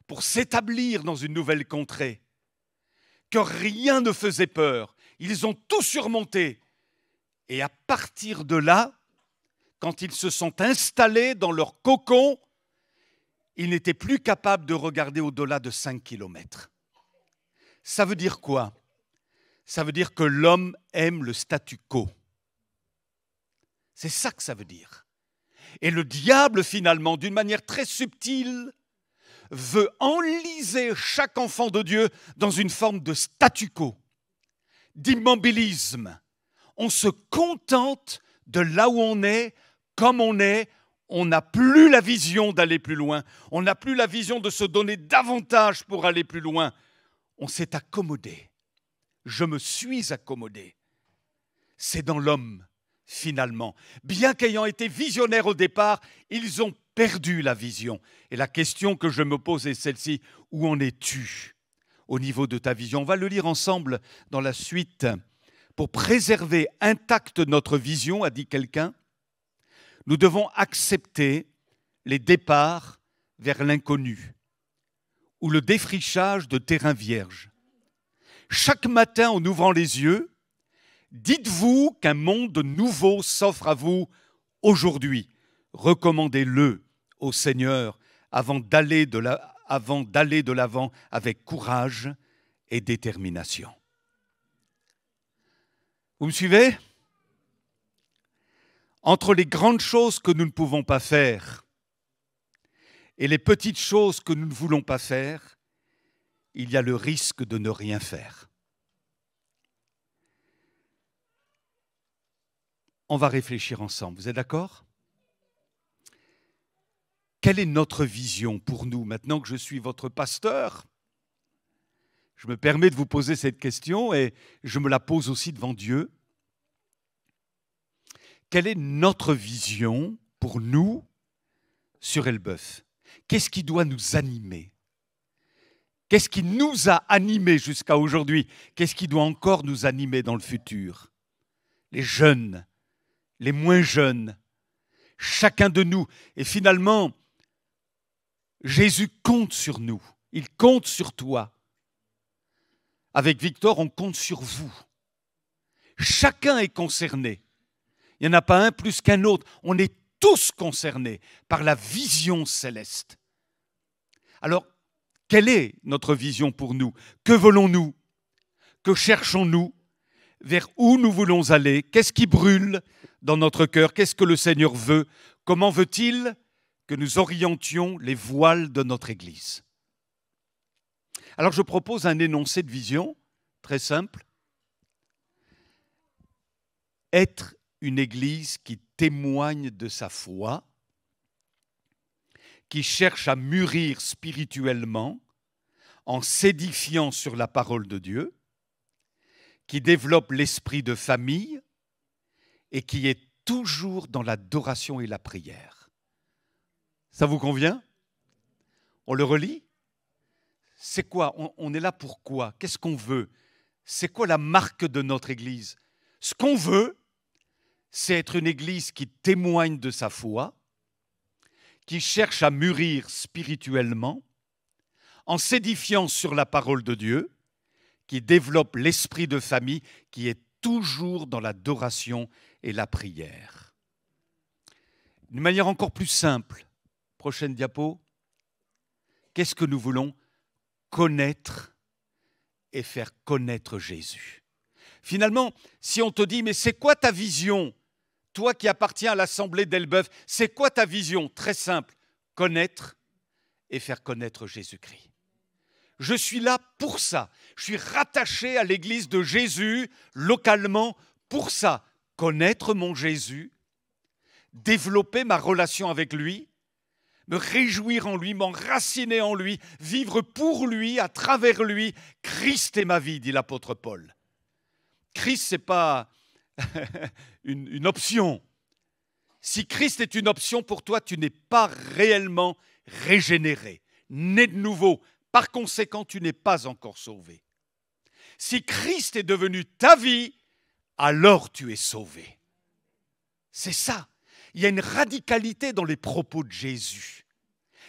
pour s'établir dans une nouvelle contrée, que rien ne faisait peur. Ils ont tout surmonté. Et à partir de là, quand ils se sont installés dans leur cocon, ils n'étaient plus capables de regarder au-delà de 5 kilomètres. Ça veut dire quoi? Ça veut dire que l'homme aime le statu quo. C'est ça que ça veut dire. Et le diable, finalement, d'une manière très subtile, veut enliser chaque enfant de Dieu dans une forme de statu quo, d'immobilisme. On se contente de là où on est, comme on est. On n'a plus la vision d'aller plus loin. On n'a plus la vision de se donner davantage pour aller plus loin. On s'est accommodé. Je me suis accommodé. C'est dans l'homme, finalement. Bien qu'ayant été visionnaires au départ, ils ont perdu la vision. Et la question que je me pose est celle-ci. Où en es-tu au niveau de ta vision? On va le lire ensemble dans la suite. Pour préserver intacte notre vision, a dit quelqu'un, nous devons accepter les départs vers l'inconnu ou le défrichage de terrains vierges. Chaque matin, en ouvrant les yeux, dites-vous qu'un monde nouveau s'offre à vous aujourd'hui. Recommandez-le au Seigneur avant d'aller de l'avant avec courage et détermination. Vous me suivez ? Entre les grandes choses que nous ne pouvons pas faire et les petites choses que nous ne voulons pas faire, il y a le risque de ne rien faire. On va réfléchir ensemble, vous êtes d'accord ? Quelle est notre vision pour nous, maintenant que je suis votre pasteur ? Je me permets de vous poser cette question et je me la pose aussi devant Dieu. Quelle est notre vision pour nous sur Elbeuf? Qu'est-ce qui doit nous animer? Qu'est-ce qui nous a animés jusqu'à aujourd'hui? Qu'est-ce qui doit encore nous animer dans le futur? Les jeunes, les moins jeunes, chacun de nous. Et finalement, Jésus compte sur nous. Il compte sur toi. Avec Victor, on compte sur vous. Chacun est concerné. Il n'y en a pas un plus qu'un autre. On est tous concernés par la vision céleste. Alors, quelle est notre vision pour nous? Que voulons-nous? Que cherchons-nous? Vers où nous voulons aller? Qu'est-ce qui brûle dans notre cœur? Qu'est-ce que le Seigneur veut? Comment veut-il que nous orientions les voiles de notre Église? Alors, je propose un énoncé de vision très simple. Être une Église qui témoigne de sa foi, qui cherche à mûrir spirituellement en s'édifiant sur la parole de Dieu, qui développe l'esprit de famille et qui est toujours dans l'adoration et la prière. Ça vous convient? On le relit? C'est quoi? On est là pour quoi? Qu'est-ce qu'on veut? C'est quoi la marque de notre Église? Ce qu'on veut, c'est être une Église qui témoigne de sa foi, qui cherche à mûrir spirituellement, en s'édifiant sur la parole de Dieu, qui développe l'esprit de famille, qui est toujours dans l'adoration et la prière. D'une manière encore plus simple, prochaine diapo, qu'est-ce que nous voulons? Connaître et faire connaître Jésus. Finalement, si on te dit, mais c'est quoi ta vision? Toi qui appartiens à l'Assemblée d'Elbeuf, c'est quoi ta vision? Très simple, connaître et faire connaître Jésus-Christ. Je suis là pour ça. Je suis rattaché à l'Église de Jésus, localement, pour ça. Connaître mon Jésus, développer ma relation avec lui, me réjouir en lui, m'enraciner en lui, vivre pour lui, à travers lui. Christ est ma vie, dit l'apôtre Paul. Christ, ce n'est pas une option. Si Christ est une option pour toi, tu n'es pas réellement régénéré, né de nouveau. Par conséquent, tu n'es pas encore sauvé. Si Christ est devenu ta vie, alors tu es sauvé. C'est ça. Il y a une radicalité dans les propos de Jésus.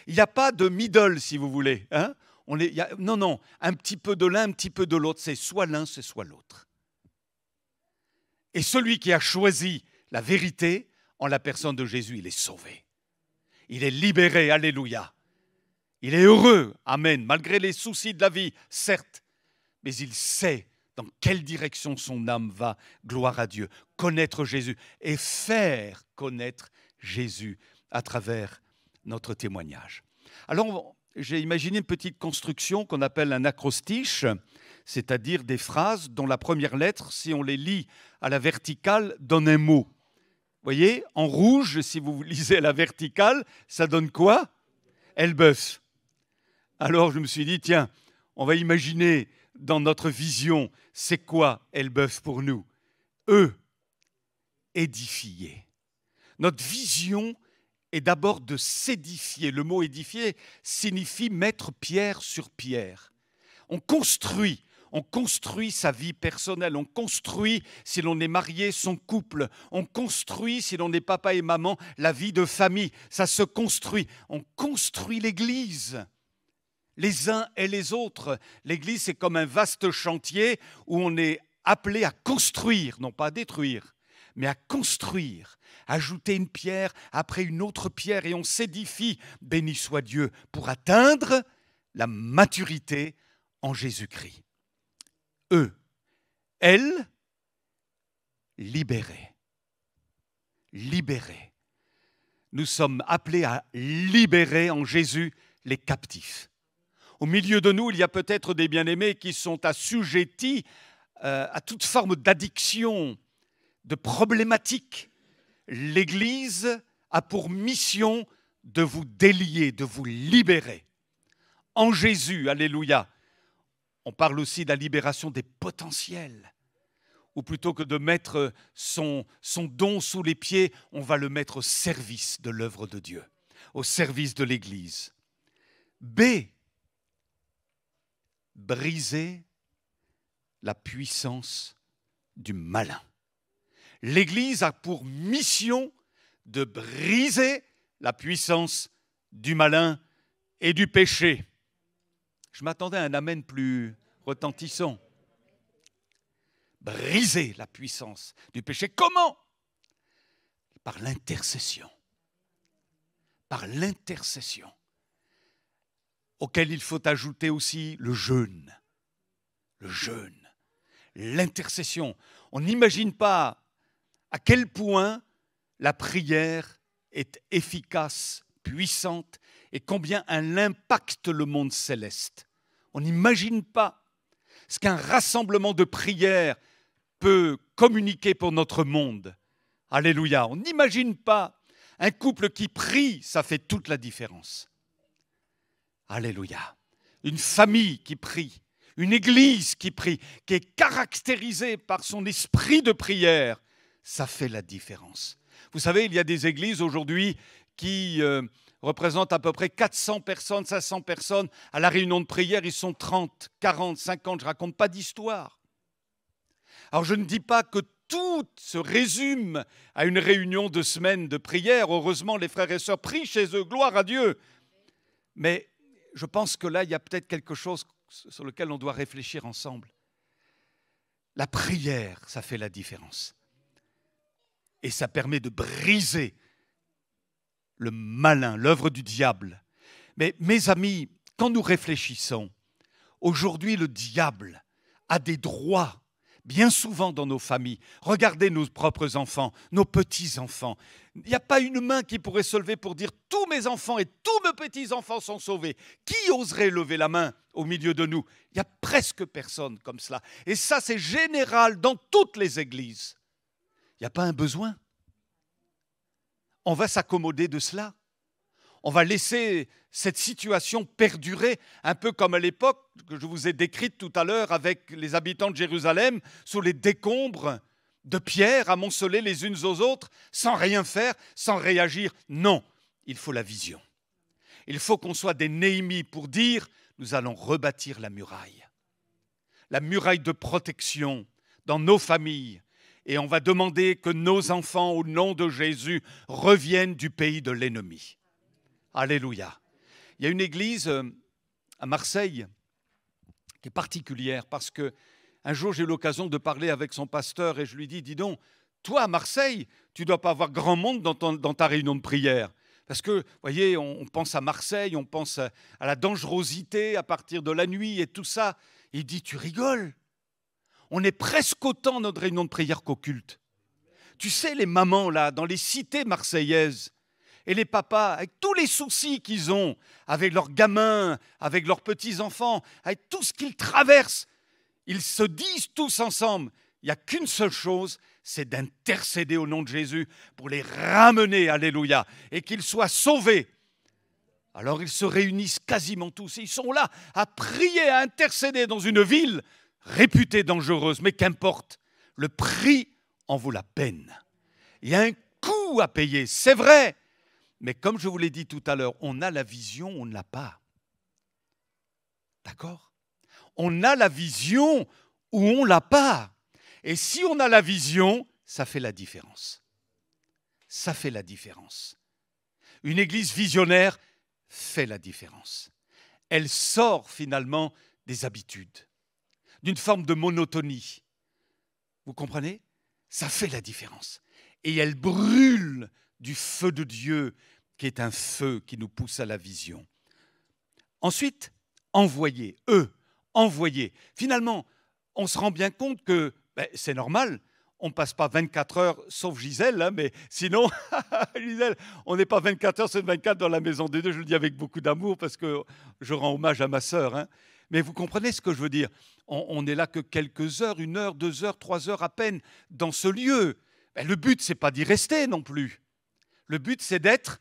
Il n'y a pas de middle, si vous voulez. Hein? Non, un petit peu de l'un, un petit peu de l'autre. C'est soit l'un, c'est soit l'autre. Et celui qui a choisi la vérité en la personne de Jésus, il est sauvé. Il est libéré, alléluia. Il est heureux, amen, malgré les soucis de la vie, certes. Mais il sait dans quelle direction son âme va, gloire à Dieu. Connaître Jésus et faire connaître Jésus à travers notre témoignage. Alors, j'ai imaginé une petite construction qu'on appelle un acrostiche. c'est-à-dire des phrases dont la première lettre, si on les lit à la verticale, donne un mot. Vous voyez, en rouge, si vous lisez à la verticale, ça donne quoi? Elbeuf. Alors je me suis dit, tiens, on va imaginer dans notre vision, c'est quoi Elbeuf pour nous? Édifier. Notre vision est d'abord de s'édifier. Le mot édifier signifie mettre pierre sur pierre. On construit sa vie personnelle, on construit, si l'on est marié, son couple, on construit, si l'on est papa et maman, la vie de famille, ça se construit. On construit l'Église, les uns et les autres. L'Église, c'est comme un vaste chantier où on est appelé à construire, non pas à détruire, mais à construire, ajouter une pierre après une autre pierre, et on s'édifie, béni soit Dieu, pour atteindre la maturité en Jésus-Christ. Elle, libérée. Libérée. Nous sommes appelés à libérer en Jésus les captifs. Au milieu de nous, il y a peut-être des bien-aimés qui sont assujettis à toute forme d'addiction, de problématiques. L'Église a pour mission de vous délier, de vous libérer. En Jésus, alléluia. On parle aussi de la libération des potentiels. Ou plutôt que de mettre son don sous les pieds, on va le mettre au service de l'œuvre de Dieu, au service de l'Église. Briser la puissance du malin. L'Église a pour mission de briser la puissance du malin et du péché. Je m'attendais à un amen plus retentissant. Briser la puissance du péché. Comment? Par l'intercession. Par l'intercession. Auquel il faut ajouter aussi le jeûne. Le jeûne. L'intercession. On n'imagine pas à quel point la prière est efficace, puissante, et combien elle impacte le monde céleste. On n'imagine pas ce qu'un rassemblement de prières peut communiquer pour notre monde. Alléluia. On n'imagine pas un couple qui prie, ça fait toute la différence. Alléluia. Une famille qui prie, une église qui prie, qui est caractérisée par son esprit de prière, ça fait la différence. Vous savez, il y a des églises aujourd'hui qui représentent à peu près 400 personnes, 500 personnes. À la réunion de prière, ils sont 30, 40, 50, je ne raconte pas d'histoire. Alors je ne dis pas que tout se résume à une réunion de semaine de prière. Heureusement, les frères et sœurs prient chez eux, gloire à Dieu. Mais je pense que là, il y a peut-être quelque chose sur lequel on doit réfléchir ensemble. La prière, ça fait la différence. Et ça permet de briser le malin, l'œuvre du diable. Mais mes amis, quand nous réfléchissons, aujourd'hui le diable a des droits bien souvent dans nos familles. Regardez nos propres enfants, nos petits-enfants. Il n'y a pas une main qui pourrait se lever pour dire « tous mes enfants et tous mes petits-enfants sont sauvés ». Qui oserait lever la main au milieu de nous? Il n'y a presque personne comme cela. Et ça, c'est général dans toutes les églises. Il n'y a pas un besoin. On va s'accommoder de cela. On va laisser cette situation perdurer, un peu comme à l'époque que je vous ai décrite tout à l'heure avec les habitants de Jérusalem, sous les décombres de pierres amoncelées les unes aux autres, sans rien faire, sans réagir. Non, il faut la vision. Il faut qu'on soit des Néhémies pour dire « nous allons rebâtir la muraille ». La muraille de protection dans nos familles. Et on va demander que nos enfants, au nom de Jésus, reviennent du pays de l'ennemi. Alléluia. Il y a une église à Marseille qui est particulière parce que un jour j'ai eu l'occasion de parler avec son pasteur et je lui dis « Dis donc, toi à Marseille, tu ne dois pas avoir grand monde dans ta réunion de prière. » Parce que, vous voyez, on pense à Marseille, on pense à la dangerosité à partir de la nuit et tout ça. Il dit « Tu rigoles ? On est presque autant à notre réunion de prière qu'au culte. » Tu sais, les mamans là, dans les cités marseillaises, et les papas, avec tous les soucis qu'ils ont, avec leurs gamins, avec leurs petits-enfants, avec tout ce qu'ils traversent, ils se disent tous ensemble, il n'y a qu'une seule chose, c'est d'intercéder au nom de Jésus pour les ramener, alléluia, et qu'ils soient sauvés. Alors ils se réunissent quasiment tous, ils sont là à prier, à intercéder dans une ville réputée dangereuse, mais qu'importe, le prix en vaut la peine. Il y a un coût à payer, c'est vrai, mais comme je vous l'ai dit tout à l'heure, on a la vision, on ne l'a pas. D'accord ? On a la vision ou on ne l'a pas. Et si on a la vision, ça fait la différence. Ça fait la différence. Une église visionnaire fait la différence. Elle sort finalement des habitudes, d'une forme de monotonie. Vous comprenez ? Ça fait la différence. Et elle brûle du feu de Dieu, qui est un feu qui nous pousse à la vision. Ensuite, envoyer, envoyer. Finalement, on se rend bien compte que c'est normal, on ne passe pas 24 heures, sauf Gisèle, hein, mais sinon, Gisèle, on n'est pas 24 heures sur 24 dans la maison des deux, je le dis avec beaucoup d'amour parce que je rends hommage à ma sœur. Hein. Mais vous comprenez ce que je veux dire ? On n'est là que quelques heures, 1 heure, 2 heures, 3 heures à peine dans ce lieu. Le but, ce n'est pas d'y rester non plus. Le but, c'est d'être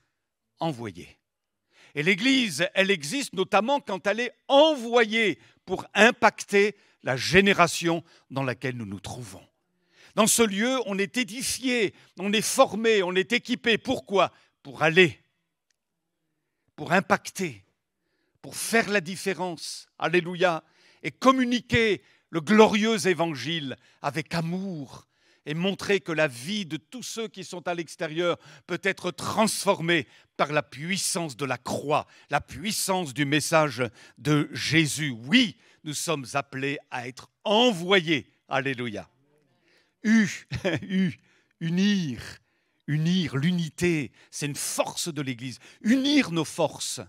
envoyé. Et l'Église, elle existe notamment quand elle est envoyée pour impacter la génération dans laquelle nous nous trouvons. Dans ce lieu, on est édifié, on est formé, on est équipé. Pourquoi ? Pour aller, pour impacter, pour faire la différence. Alléluia. Et communiquer le glorieux évangile avec amour et montrer que la vie de tous ceux qui sont à l'extérieur peut être transformée par la puissance de la croix, la puissance du message de Jésus. Oui, nous sommes appelés à être envoyés. Alléluia. Unir, l'unité, c'est une force de l'Église. Unir nos forces,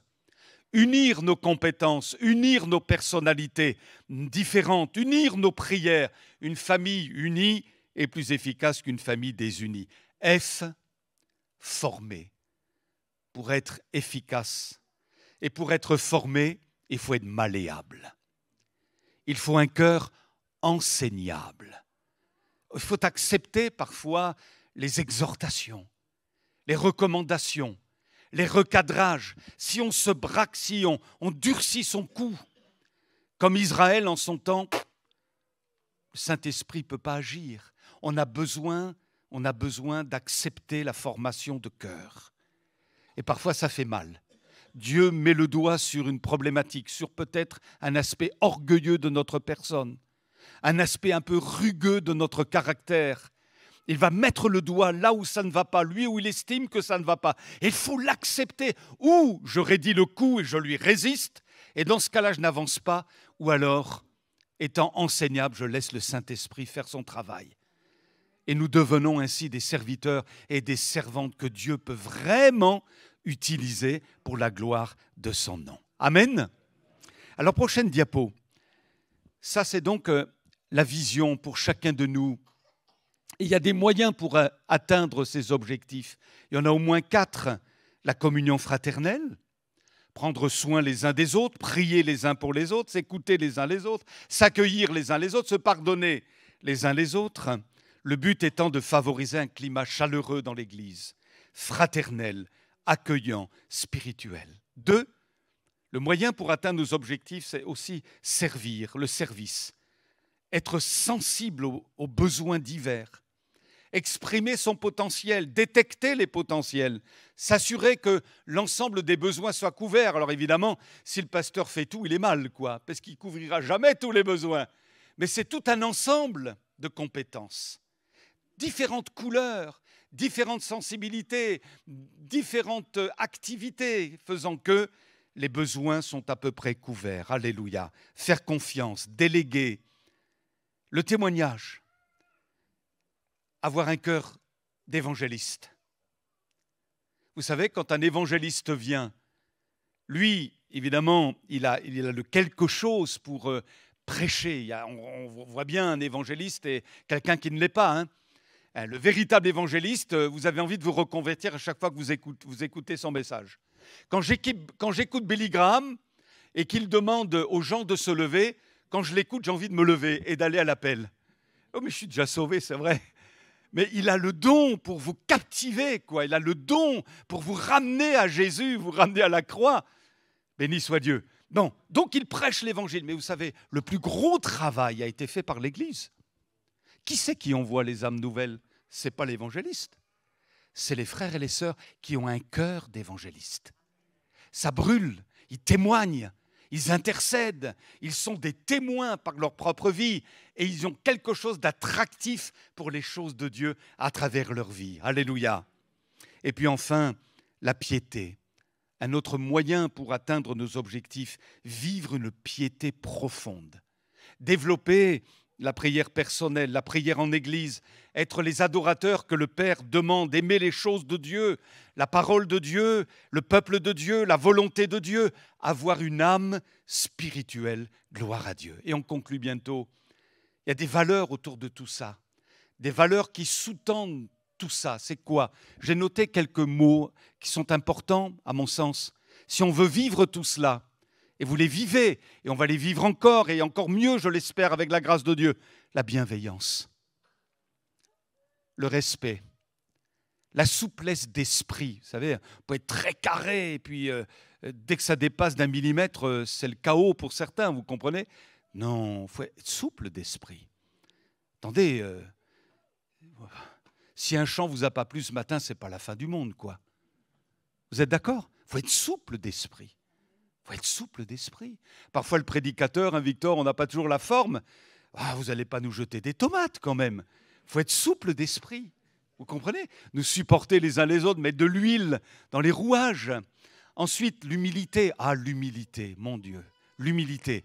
unir nos compétences, unir nos personnalités différentes, unir nos prières. Une famille unie est plus efficace qu'une famille désunie. Former. Pour être efficace et pour être formé, il faut être malléable. Il faut un cœur enseignable. Il faut accepter parfois les exhortations, les recommandations, les recadrages. Si on se braque, si on durcit son cou, comme Israël en son temps, le Saint-Esprit ne peut pas agir. On a besoin d'accepter la formation de cœur. Et parfois, ça fait mal. Dieu met le doigt sur une problématique, sur peut-être un aspect orgueilleux de notre personne, un aspect un peu rugueux de notre caractère. Il va mettre le doigt là où ça ne va pas, lui où il estime que ça ne va pas. Et il faut l'accepter. Ou je raidis le coup et je lui résiste, et dans ce cas-là, je n'avance pas. Ou alors, étant enseignable, je laisse le Saint-Esprit faire son travail. Et nous devenons ainsi des serviteurs et des servantes que Dieu peut vraiment utiliser pour la gloire de son nom. Amen. Alors, prochaine diapo. Ça, c'est donc la vision pour chacun de nous. Et il y a des moyens pour atteindre ces objectifs. Il y en a au moins 4. La communion fraternelle, prendre soin les uns des autres, prier les uns pour les autres, s'écouter les uns les autres, s'accueillir les uns les autres, se pardonner les uns les autres. Le but étant de favoriser un climat chaleureux dans l'Église, fraternel, accueillant, spirituel. 2, le moyen pour atteindre nos objectifs, c'est aussi servir, le service. Être sensible aux besoins divers, exprimer son potentiel, détecter les potentiels, s'assurer que l'ensemble des besoins soit couvert. Alors évidemment, si le pasteur fait tout, il est mal, quoi, parce qu'il ne couvrira jamais tous les besoins. Mais c'est tout un ensemble de compétences. Différentes couleurs, différentes sensibilités, différentes activités faisant que les besoins sont à peu près couverts. Alléluia. Faire confiance, déléguer. Le témoignage. Avoir un cœur d'évangéliste. Vous savez, quand un évangéliste vient, lui, évidemment, il a le quelque chose pour prêcher. On voit bien un évangéliste et quelqu'un qui ne l'est pas, hein. Le véritable évangéliste, vous avez envie de vous reconvertir à chaque fois que vous écoutez son message. Quand j'écoute Billy Graham et qu'il demande aux gens de se lever, quand je l'écoute, j'ai envie de me lever et d'aller à l'appel. Oh, mais je suis déjà sauvé, c'est vrai. Mais il a le don pour vous captiver, quoi. Il a le don pour vous ramener à Jésus, vous ramener à la croix. Béni soit Dieu. Non, donc il prêche l'évangile. Mais vous savez, le plus gros travail a été fait par l'Église. Qui c'est qui envoie les âmes nouvelles? Ce n'est pas l'évangéliste. C'est les frères et les sœurs qui ont un cœur d'évangéliste. Ça brûle, ils témoignent, ils intercèdent, ils sont des témoins par leur propre vie et ils ont quelque chose d'attractif pour les choses de Dieu à travers leur vie. Alléluia. Et puis enfin, la piété. Un autre moyen pour atteindre nos objectifs, vivre une piété profonde. Développer la prière personnelle, la prière en église, être les adorateurs que le Père demande, aimer les choses de Dieu, la parole de Dieu, le peuple de Dieu, la volonté de Dieu, avoir une âme spirituelle, gloire à Dieu. Et on conclut bientôt. Il y a des valeurs autour de tout ça, des valeurs qui sous-tendent tout ça. C'est quoi? J'ai noté quelques mots qui sont importants à mon sens. Si on veut vivre tout cela, et vous les vivez, et on va les vivre encore, et encore mieux, je l'espère, avec la grâce de Dieu. La bienveillance, le respect, la souplesse d'esprit. Vous savez, on peut être très carré, et puis dès que ça dépasse d'1 millimètre, c'est le chaos pour certains, vous comprenez? Non, il faut être souple d'esprit. Attendez, si un chant ne vous a pas plu ce matin, ce n'est pas la fin du monde, quoi. Vous êtes d'accord? Il faut être souple d'esprit. Il faut être souple d'esprit. Parfois, le prédicateur, hein, Victor, on n'a pas toujours la forme. Ah, vous n'allez pas nous jeter des tomates quand même. Il faut être souple d'esprit. Vous comprenez? Nous supporter les uns les autres, mettre de l'huile dans les rouages. Ensuite, l'humilité. Ah, l'humilité, mon Dieu. L'humilité.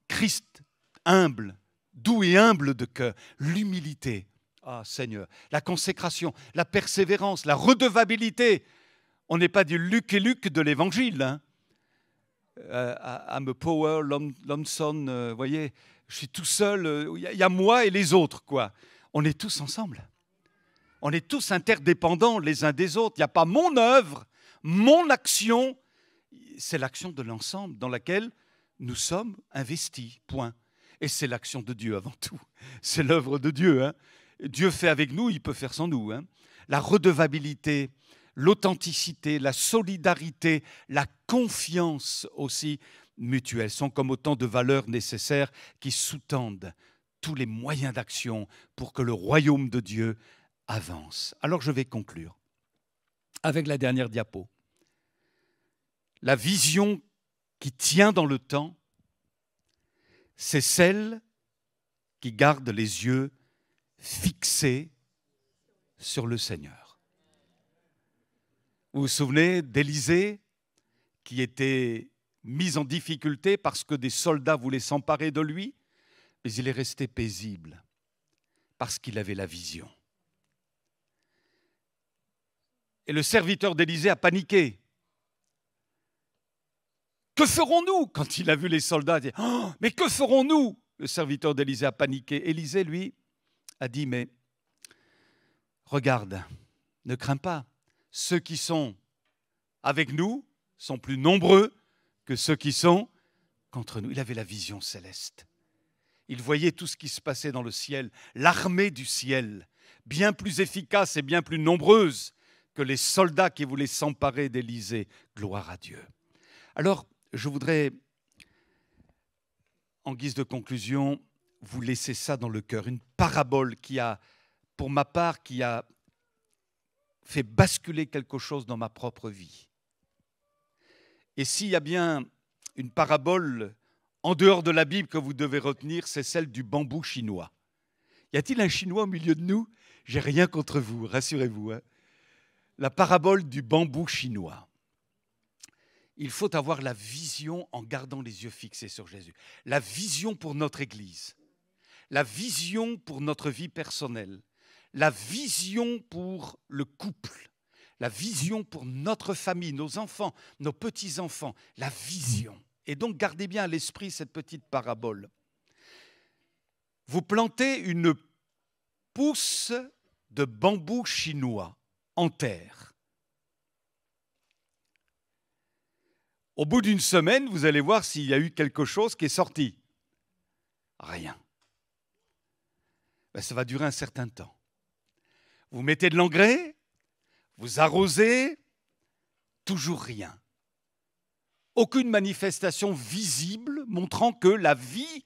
Christ, humble, doux et humble de cœur. L'humilité. Ah, Seigneur. La consécration, la persévérance, la redevabilité. On n'est pas du Luc et Luc de l'Évangile, hein. I'm a power, Lomson, vous voyez, je suis tout seul, il y a moi et les autres, quoi. On est tous ensemble. On est tous interdépendants les uns des autres. Il n'y a pas mon œuvre, mon action, c'est l'action de l'ensemble dans laquelle nous sommes investis, point. Et c'est l'action de Dieu avant tout. C'est l'œuvre de Dieu, hein. Dieu fait avec nous, il peut faire sans nous, hein. La redevabilité, l'authenticité, la solidarité, la confiance aussi mutuelle sont comme autant de valeurs nécessaires qui sous-tendent tous les moyens d'action pour que le royaume de Dieu avance. Alors je vais conclure avec la dernière diapo. La vision qui tient dans le temps, c'est celle qui garde les yeux fixés sur le Seigneur. Vous vous souvenez d'Élisée qui était mis en difficulté parce que des soldats voulaient s'emparer de lui, mais il est resté paisible parce qu'il avait la vision. Et le serviteur d'Élisée a paniqué. Que ferons-nous? Quand il a vu les soldats, il a dit, oh, mais que ferons-nous? Le serviteur d'Élisée a paniqué. Élisée, lui, a dit, mais regarde, ne crains pas. Ceux qui sont avec nous sont plus nombreux que ceux qui sont contre nous. Il avait la vision céleste. Il voyait tout ce qui se passait dans le ciel, l'armée du ciel, bien plus efficace et bien plus nombreuse que les soldats qui voulaient s'emparer d'Élysée. Gloire à Dieu. Alors, je voudrais, en guise de conclusion, vous laisser ça dans le cœur. Une parabole qui a, pour ma part, qui a fait basculer quelque chose dans ma propre vie. Et s'il y a bien une parabole en dehors de la Bible que vous devez retenir, c'est celle du bambou chinois. Y a-t-il un Chinois au milieu de nous? J'ai rien contre vous, rassurez-vous, hein. La parabole du bambou chinois. Il faut avoir la vision en gardant les yeux fixés sur Jésus. La vision pour notre Église. La vision pour notre vie personnelle. La vision pour le couple, la vision pour notre famille, nos enfants, nos petits-enfants, la vision. Et donc, gardez bien à l'esprit cette petite parabole. Vous plantez une pousse de bambou chinois en terre. Au bout d'une semaine, vous allez voir s'il y a eu quelque chose qui est sorti. Rien. Ben, ça va durer un certain temps. Vous mettez de l'engrais, vous arrosez, toujours rien. Aucune manifestation visible montrant que la vie,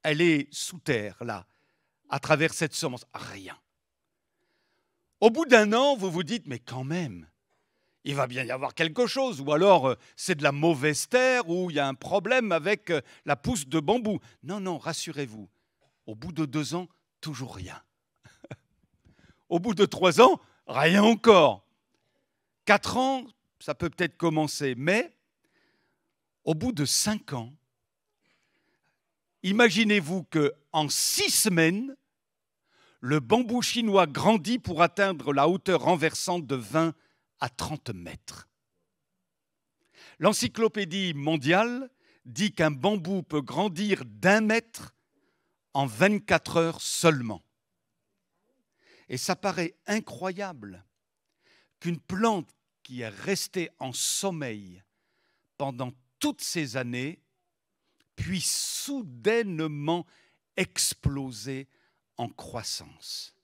elle est sous terre, là, à travers cette semence. Rien. Au bout d'un an, vous vous dites, mais quand même, il va bien y avoir quelque chose, ou alors c'est de la mauvaise terre, ou il y a un problème avec la pousse de bambou. Non, non, rassurez-vous, au bout de 2 ans, toujours rien. Au bout de 3 ans, rien encore. 4 ans, ça peut peut-être commencer, mais au bout de 5 ans, imaginez-vous qu'en 6 semaines, le bambou chinois grandit pour atteindre la hauteur renversante de 20 à 30 mètres. L'encyclopédie mondiale dit qu'un bambou peut grandir d'1 mètre en 24 heures seulement. Et ça paraît incroyable qu'une plante qui est restée en sommeil pendant toutes ces années puisse soudainement exploser en croissance.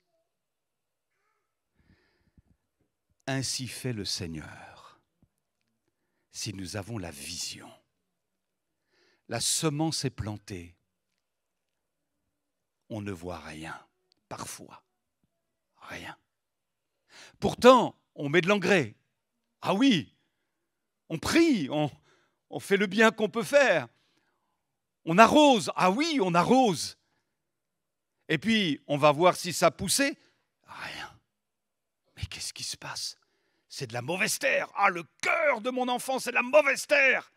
Ainsi fait le Seigneur, si nous avons la vision. La semence est plantée, on ne voit rien, parfois, rien. Pourtant, on met de l'engrais. Ah oui, on prie, on fait le bien qu'on peut faire. On arrose, ah oui, on arrose. Et puis, on va voir si ça poussait. Rien. Mais qu'est-ce qui se passe? C'est de la mauvaise terre. Ah, le cœur de mon enfant, c'est de la mauvaise terre.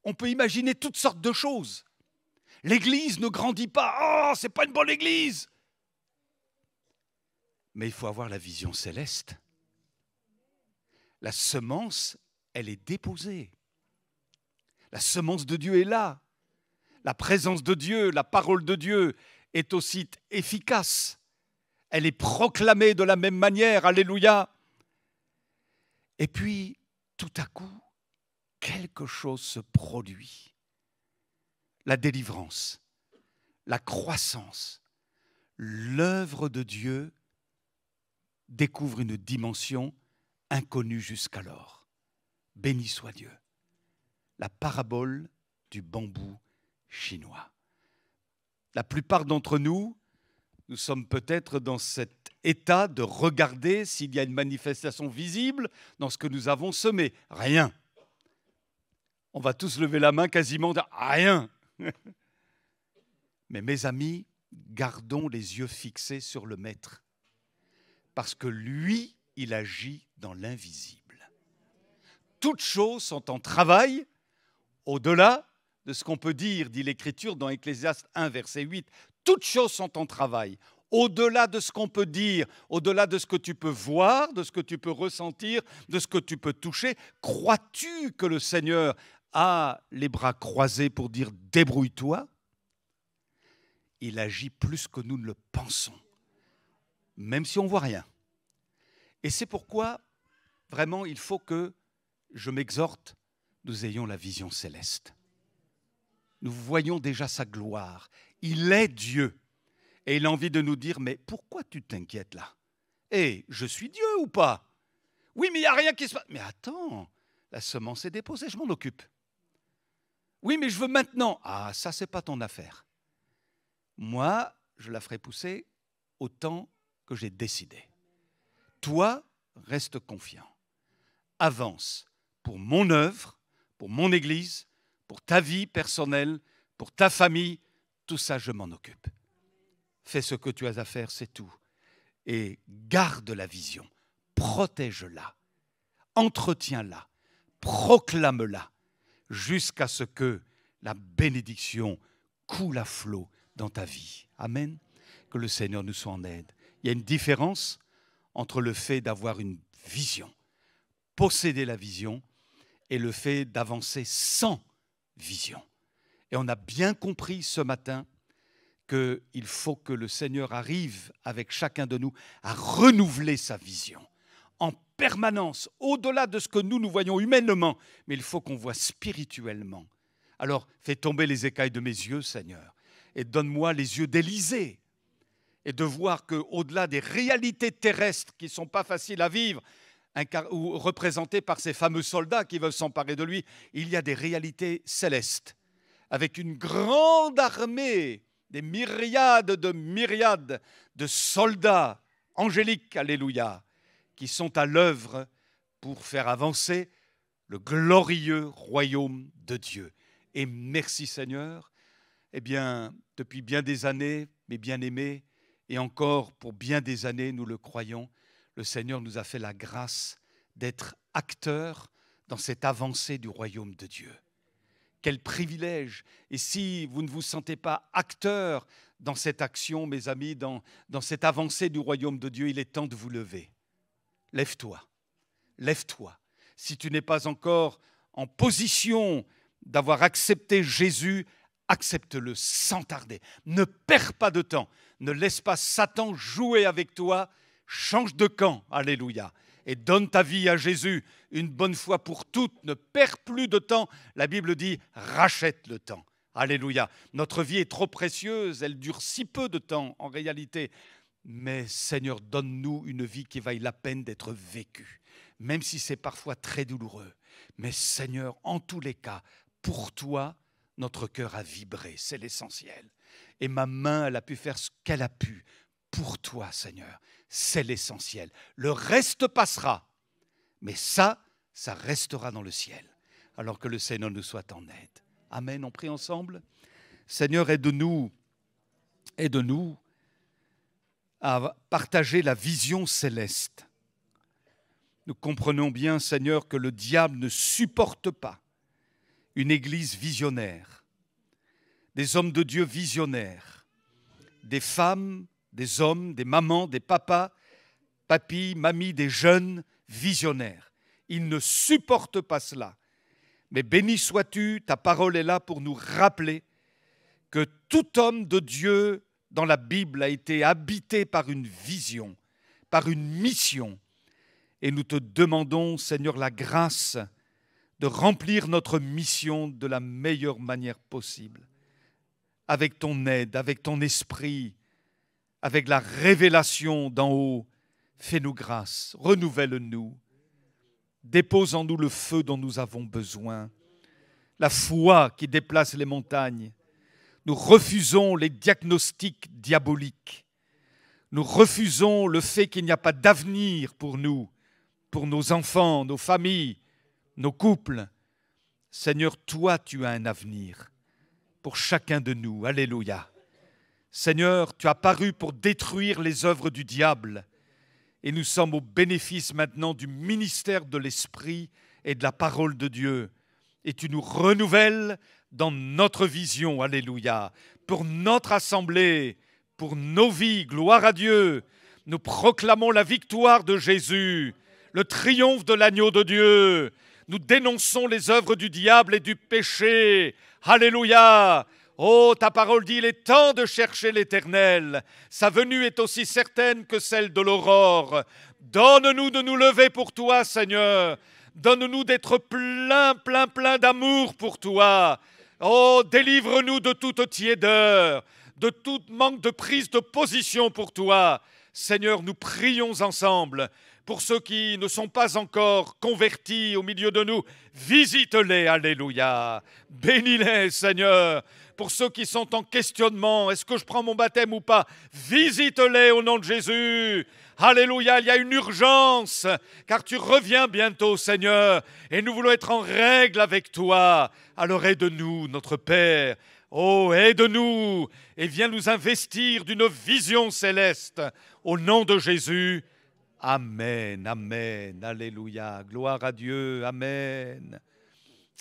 On peut imaginer toutes sortes de choses. L'église ne grandit pas. Oh, c'est pas une bonne église. Mais il faut avoir la vision céleste. La semence, elle est déposée. La semence de Dieu est là. La présence de Dieu, la parole de Dieu est aussi efficace. Elle est proclamée de la même manière. Alléluia. Et puis, tout à coup, quelque chose se produit. La délivrance, la croissance, l'œuvre de Dieu découvre une dimension inconnue jusqu'alors. Béni soit Dieu. La parabole du bambou chinois. La plupart d'entre nous, nous sommes peut-être dans cet état de regarder s'il y a une manifestation visible dans ce que nous avons semé. Rien. On va tous lever la main quasiment, rien. Mais mes amis, gardons les yeux fixés sur le Maître. Parce que lui, il agit dans l'invisible. Toutes choses sont en travail au-delà de ce qu'on peut dire, dit l'Écriture dans Ecclésiaste 1, verset 8. Toutes choses sont en travail. Au-delà de ce qu'on peut dire, au-delà de ce que tu peux voir, de ce que tu peux ressentir, de ce que tu peux toucher, crois-tu que le Seigneur a les bras croisés pour dire « débrouille-toi » ? Il agit plus que nous ne le pensons, même si on ne voit rien. Et c'est pourquoi, vraiment, il faut que je m'exhorte, nous ayons la vision céleste. Nous voyons déjà sa gloire. Il est Dieu. Et il a envie de nous dire, mais pourquoi tu t'inquiètes là? Eh, je suis Dieu ou pas? Oui, mais il n'y a rien qui se passe. Mais attends, la semence est déposée, je m'en occupe. Oui, mais je veux maintenant. Ah, ça, c'est pas ton affaire. Moi, je la ferai pousser au temps que j'ai décidé. Toi, reste confiant. Avance pour mon œuvre, pour mon Église, pour ta vie personnelle, pour ta famille. Tout ça, je m'en occupe. Fais ce que tu as à faire, c'est tout. Et garde la vision, protège-la, entretiens-la, proclame-la, jusqu'à ce que la bénédiction coule à flot dans ta vie. Amen. Que le Seigneur nous soit en aide. Il y a une différence entre le fait d'avoir une vision, posséder la vision, et le fait d'avancer sans vision. Et on a bien compris ce matin qu'il faut que le Seigneur arrive avec chacun de nous à renouveler sa vision en permanence, au-delà de ce que nous voyons humainement, mais il faut qu'on voit spirituellement. Alors, fais tomber les écailles de mes yeux, Seigneur. et donne-moi les yeux d'Élisée et de voir qu'au-delà des réalités terrestres qui ne sont pas faciles à vivre, ou représentées par ces fameux soldats qui veulent s'emparer de lui, il y a des réalités célestes, avec une grande armée, des myriades de soldats angéliques, alléluia, qui sont à l'œuvre pour faire avancer le glorieux royaume de Dieu. Et merci Seigneur, eh bien, depuis bien des années, mes bien-aimés, et encore pour bien des années, nous le croyons, le Seigneur nous a fait la grâce d'être acteurs dans cette avancée du royaume de Dieu. Quel privilège! Et si vous ne vous sentez pas acteur dans cette action, mes amis, dans cette avancée du royaume de Dieu, il est temps de vous lever. Lève-toi, lève-toi. Si tu n'es pas encore en position d'avoir accepté Jésus, accepte-le sans tarder. Ne perds pas de temps. Ne laisse pas Satan jouer avec toi. Change de camp, alléluia. Et donne ta vie à Jésus une bonne fois pour toutes. Ne perds plus de temps. La Bible dit, rachète le temps. Alléluia. Notre vie est trop précieuse. Elle dure si peu de temps en réalité. Mais Seigneur, donne-nous une vie qui vaille la peine d'être vécue. Même si c'est parfois très douloureux. Mais Seigneur, en tous les cas, pour toi, notre cœur a vibré. C'est l'essentiel. Et ma main, elle a pu faire ce qu'elle a pu. Pour toi, Seigneur, c'est l'essentiel. Le reste passera. Mais ça restera dans le ciel. Alors que le Seigneur nous soit en aide. Amen. On prie ensemble. Seigneur, aide-nous à partager la vision céleste. Nous comprenons bien, Seigneur, que le diable ne supporte pas une église visionnaire, des hommes de Dieu visionnaires, des femmes, des hommes, des mamans, des papas, papis, mamies, des jeunes visionnaires. Il ne supporte pas cela. Mais béni sois-tu, ta parole est là pour nous rappeler que tout homme de Dieu dans la Bible a été habité par une vision, par une mission. Et nous te demandons, Seigneur, la grâce de remplir notre mission de la meilleure manière possible. Avec ton aide, avec ton esprit, avec la révélation d'en haut, fais-nous grâce, renouvelle-nous. Dépose en nous le feu dont nous avons besoin, la foi qui déplace les montagnes. Nous refusons les diagnostics diaboliques. Nous refusons le fait qu'il n'y a pas d'avenir pour nous, pour nos enfants, nos familles, nos couples. Seigneur, toi, tu as un avenir pour chacun de nous. Alléluia. Seigneur, tu as paru pour détruire les œuvres du diable. Et nous sommes au bénéfice maintenant du ministère de l'Esprit et de la parole de Dieu. Et tu nous renouvelles dans notre vision, alléluia, pour notre assemblée, pour nos vies, gloire à Dieu. Nous proclamons la victoire de Jésus, le triomphe de l'agneau de Dieu. Nous dénonçons les œuvres du diable et du péché. Alléluia. Oh, ta parole dit, il est temps de chercher l'Éternel. Sa venue est aussi certaine que celle de l'aurore. Donne-nous de nous lever pour toi, Seigneur. Donne-nous d'être plein d'amour pour toi. Oh, délivre-nous de toute tiédeur, de tout manque de prise de position pour toi. Seigneur, nous prions ensemble pour ceux qui ne sont pas encore convertis au milieu de nous. Visite-les, alléluia. Bénis-les, Seigneur. Pour ceux qui sont en questionnement, est-ce que je prends mon baptême ou pas? Visite-les au nom de Jésus. Alléluia, il y a une urgence, car tu reviens bientôt, Seigneur, et nous voulons être en règle avec toi. Alors aide-nous, notre Père. Oh, aide-nous et viens nous investir d'une vision céleste. Au nom de Jésus, amen, amen, alléluia. Gloire à Dieu, amen.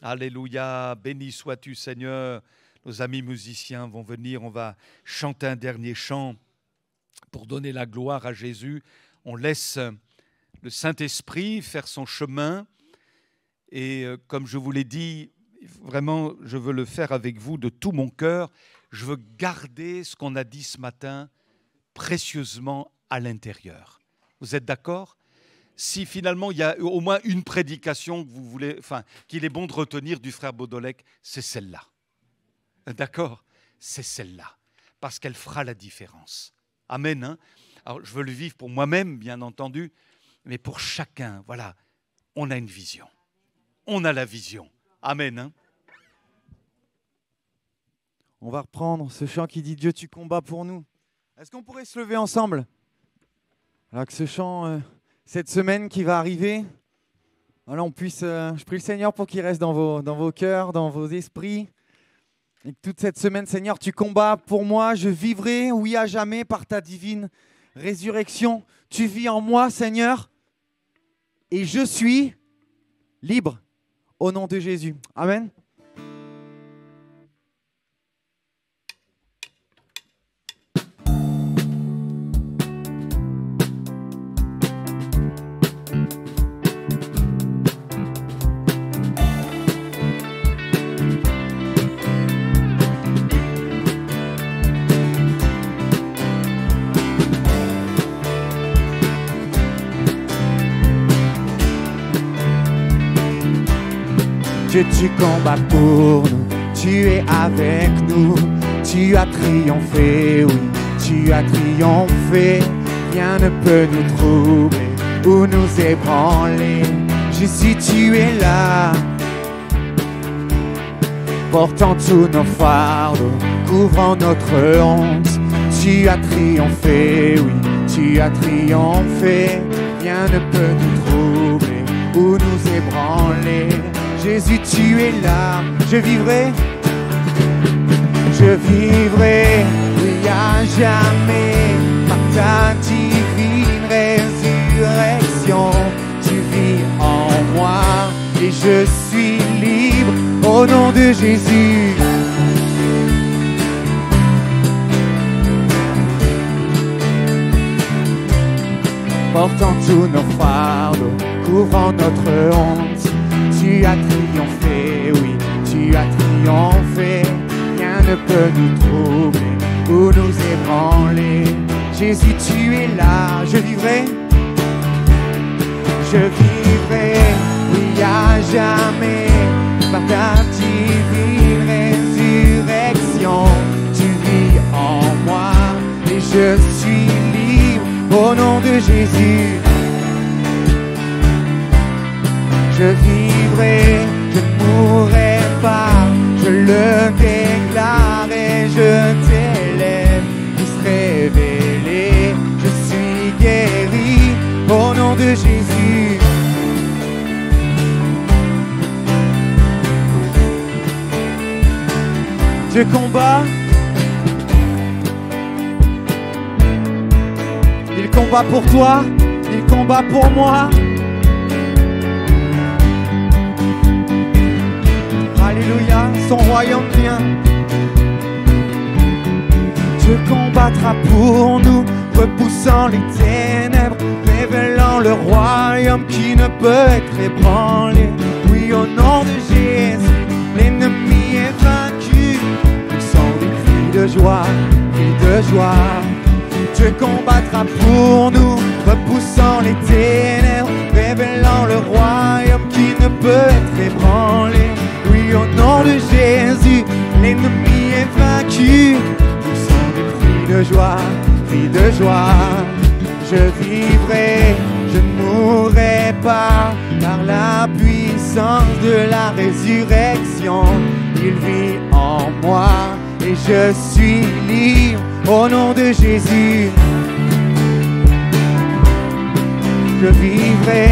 Alléluia, béni sois-tu, Seigneur. Nos amis musiciens vont venir, on va chanter un dernier chant pour donner la gloire à Jésus. On laisse le Saint-Esprit faire son chemin. Et comme je vous l'ai dit, vraiment, je veux le faire avec vous de tout mon cœur. Je veux garder ce qu'on a dit ce matin précieusement à l'intérieur. Vous êtes d'accord ? Si finalement il y a au moins une prédication que vous voulez, qu'il est bon de retenir du frère Baudolec, c'est celle-là. D'accord ? c'est celle-là, parce qu'elle fera la différence. Amen. Hein? Alors, je veux le vivre pour moi-même, bien entendu, mais pour chacun, voilà, on a une vision. On a la vision. Amen. Hein? On va reprendre ce chant qui dit « Dieu, tu combats pour nous ». Est-ce qu'on pourrait se lever ensemble? Alors que ce chant, cette semaine qui va arriver, voilà, on puisse, je prie le Seigneur pour qu'il reste dans vos cœurs, dans vos esprits. Et que toute cette semaine, Seigneur, tu combats pour moi. Je vivrai, oui, à jamais, par ta divine résurrection. Tu vis en moi, Seigneur, et je suis libre au nom de Jésus. Amen. Dieu, tu combats pour nous, tu es avec nous, tu as triomphé, oui, tu as triomphé. Rien ne peut nous troubler ou nous ébranler. Jésus, tu es là, portant tous nos fardeaux, couvrant notre honte. Tu as triomphé, oui, tu as triomphé. Rien ne peut nous troubler ou nous ébranler. Jésus, tu es là, je vivrai, oui, à jamais, par ta divine résurrection. Tu vis en moi et je suis libre au nom de Jésus. Portant tous nos fardeaux, couvrant notre honte. Tu as triomphé, oui, tu as triomphé. Rien ne peut nous troubler ou nous ébranler. Jésus, tu es là, je vivrai, oui, à jamais, par ta divine résurrection. Tu vis en moi et je suis libre au nom de Jésus. Je vivrai, je ne mourrai pas, je le déclare et je t'élève, puisse révéler, je suis guéri au nom de Jésus. Dieu combat, il combat pour toi, il combat pour moi. Alléluia, son royaume vient. Dieu combattra pour nous, repoussant les ténèbres, révélant le royaume qui ne peut être ébranlé. Oui, au nom de Jésus, l'ennemi est vaincu. Nous sommes des cris de joie, cris de joie. Dieu combattra pour nous, repoussant les ténèbres, révélant le royaume qui ne peut être ébranlé. Oui, au nom de Jésus, l'ennemi est vaincu. Nous sommes des cris de joie, cris de joie. Je vivrai, je ne mourrai pas, par la puissance de la résurrection. Il vit en moi et je suis libre au nom de Jésus. Je vivrai,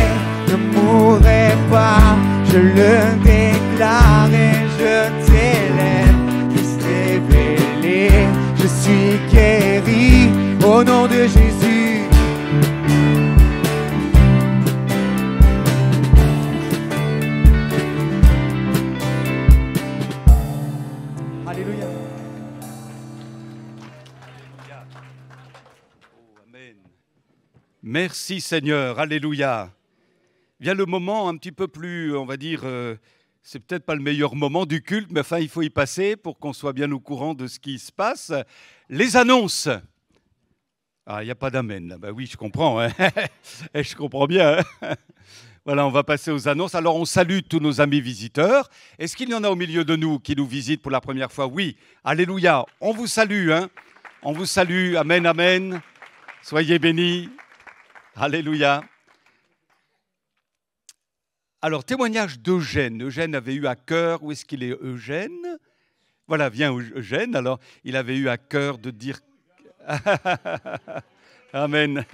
ne mourrai pas, je le déclare et je t'élève, puisse révéler, je suis guéri au nom de Jésus. Alléluia. Oh, amen. Merci Seigneur, alléluia. Vient le moment un petit peu plus, on va dire, c'est peut-être pas le meilleur moment du culte, mais enfin il faut y passer pour qu'on soit bien au courant de ce qui se passe. Les annonces. Ah, il n'y a pas d'amen là. Ben oui, je comprends. Hein. Je comprends bien. Hein. Voilà, on va passer aux annonces. Alors, on salue tous nos amis visiteurs. Est-ce qu'il y en a au milieu de nous qui nous visitent pour la première fois? Oui. Alléluia. On vous salue, hein. On vous salue. Amen, amen. Soyez bénis. Alléluia. Alors, témoignage d'Eugène. Eugène avait eu à cœur, où est-ce qu'il est, Eugène? Voilà, viens Eugène. Alors, il avait eu à cœur de dire... Amen.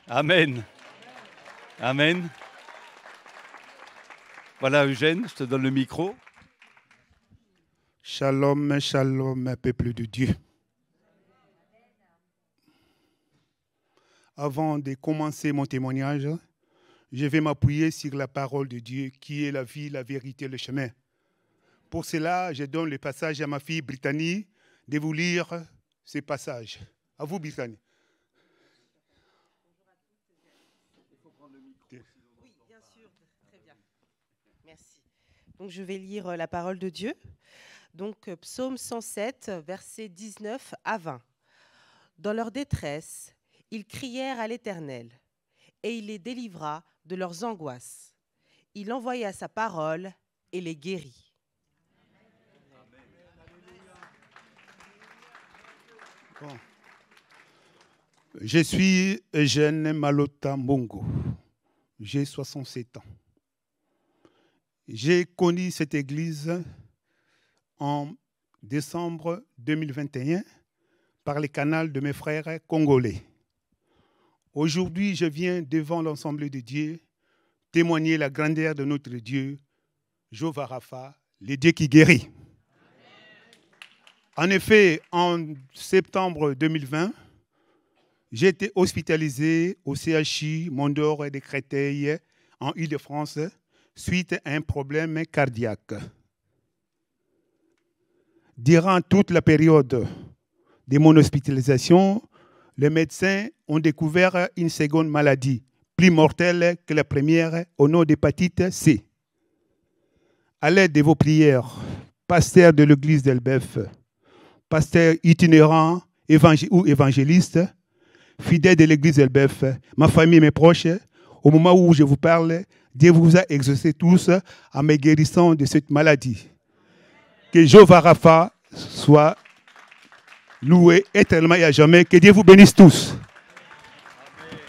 Amen. Amen. Voilà, Eugène, je te donne le micro. Shalom, shalom, peuple de Dieu. Avant de commencer mon témoignage, je vais m'appuyer sur la parole de Dieu qui est la vie, la vérité, le chemin. Pour cela, je donne le passage à ma fille Brittany de vous lire ce passage. À vous, Brittany. Oui, bien sûr. Très bien. Merci. Donc, je vais lire la parole de Dieu. Donc, psaume 107, versets 19 à 20. Dans leur détresse, ils crièrent à l'Éternel, et il les délivra de leurs angoisses. Il envoya sa parole et les guérit. Bon. Je suis Eugène Malota Mbongo. J'ai 67 ans. J'ai connu cette église en décembre 2021 par le canal de mes frères congolais. Aujourd'hui, je viens devant l'ensemble de Dieu témoigner la grandeur de notre Dieu, Jéhovah Rapha, le Dieu qui guérit. En effet, en septembre 2020, j'ai été hospitalisé au CHU Mondor de Créteil en Île-de-France suite à un problème cardiaque. Durant toute la période de mon hospitalisation, les médecins ont découvert une seconde maladie, plus mortelle que la première, au nom d'hépatite C. À l'aide de vos prières, pasteur de l'église d'Elbeuf, pasteur itinérant ou évangéliste, fidèle de l'église d'Elbeuf, ma famille, mes proches, au moment où je vous parle, Dieu vous a exaucés tous en me guérissant de cette maladie. Que Jéhovah Rapha soit loué éternellement et à jamais. Que Dieu vous bénisse tous. Amen.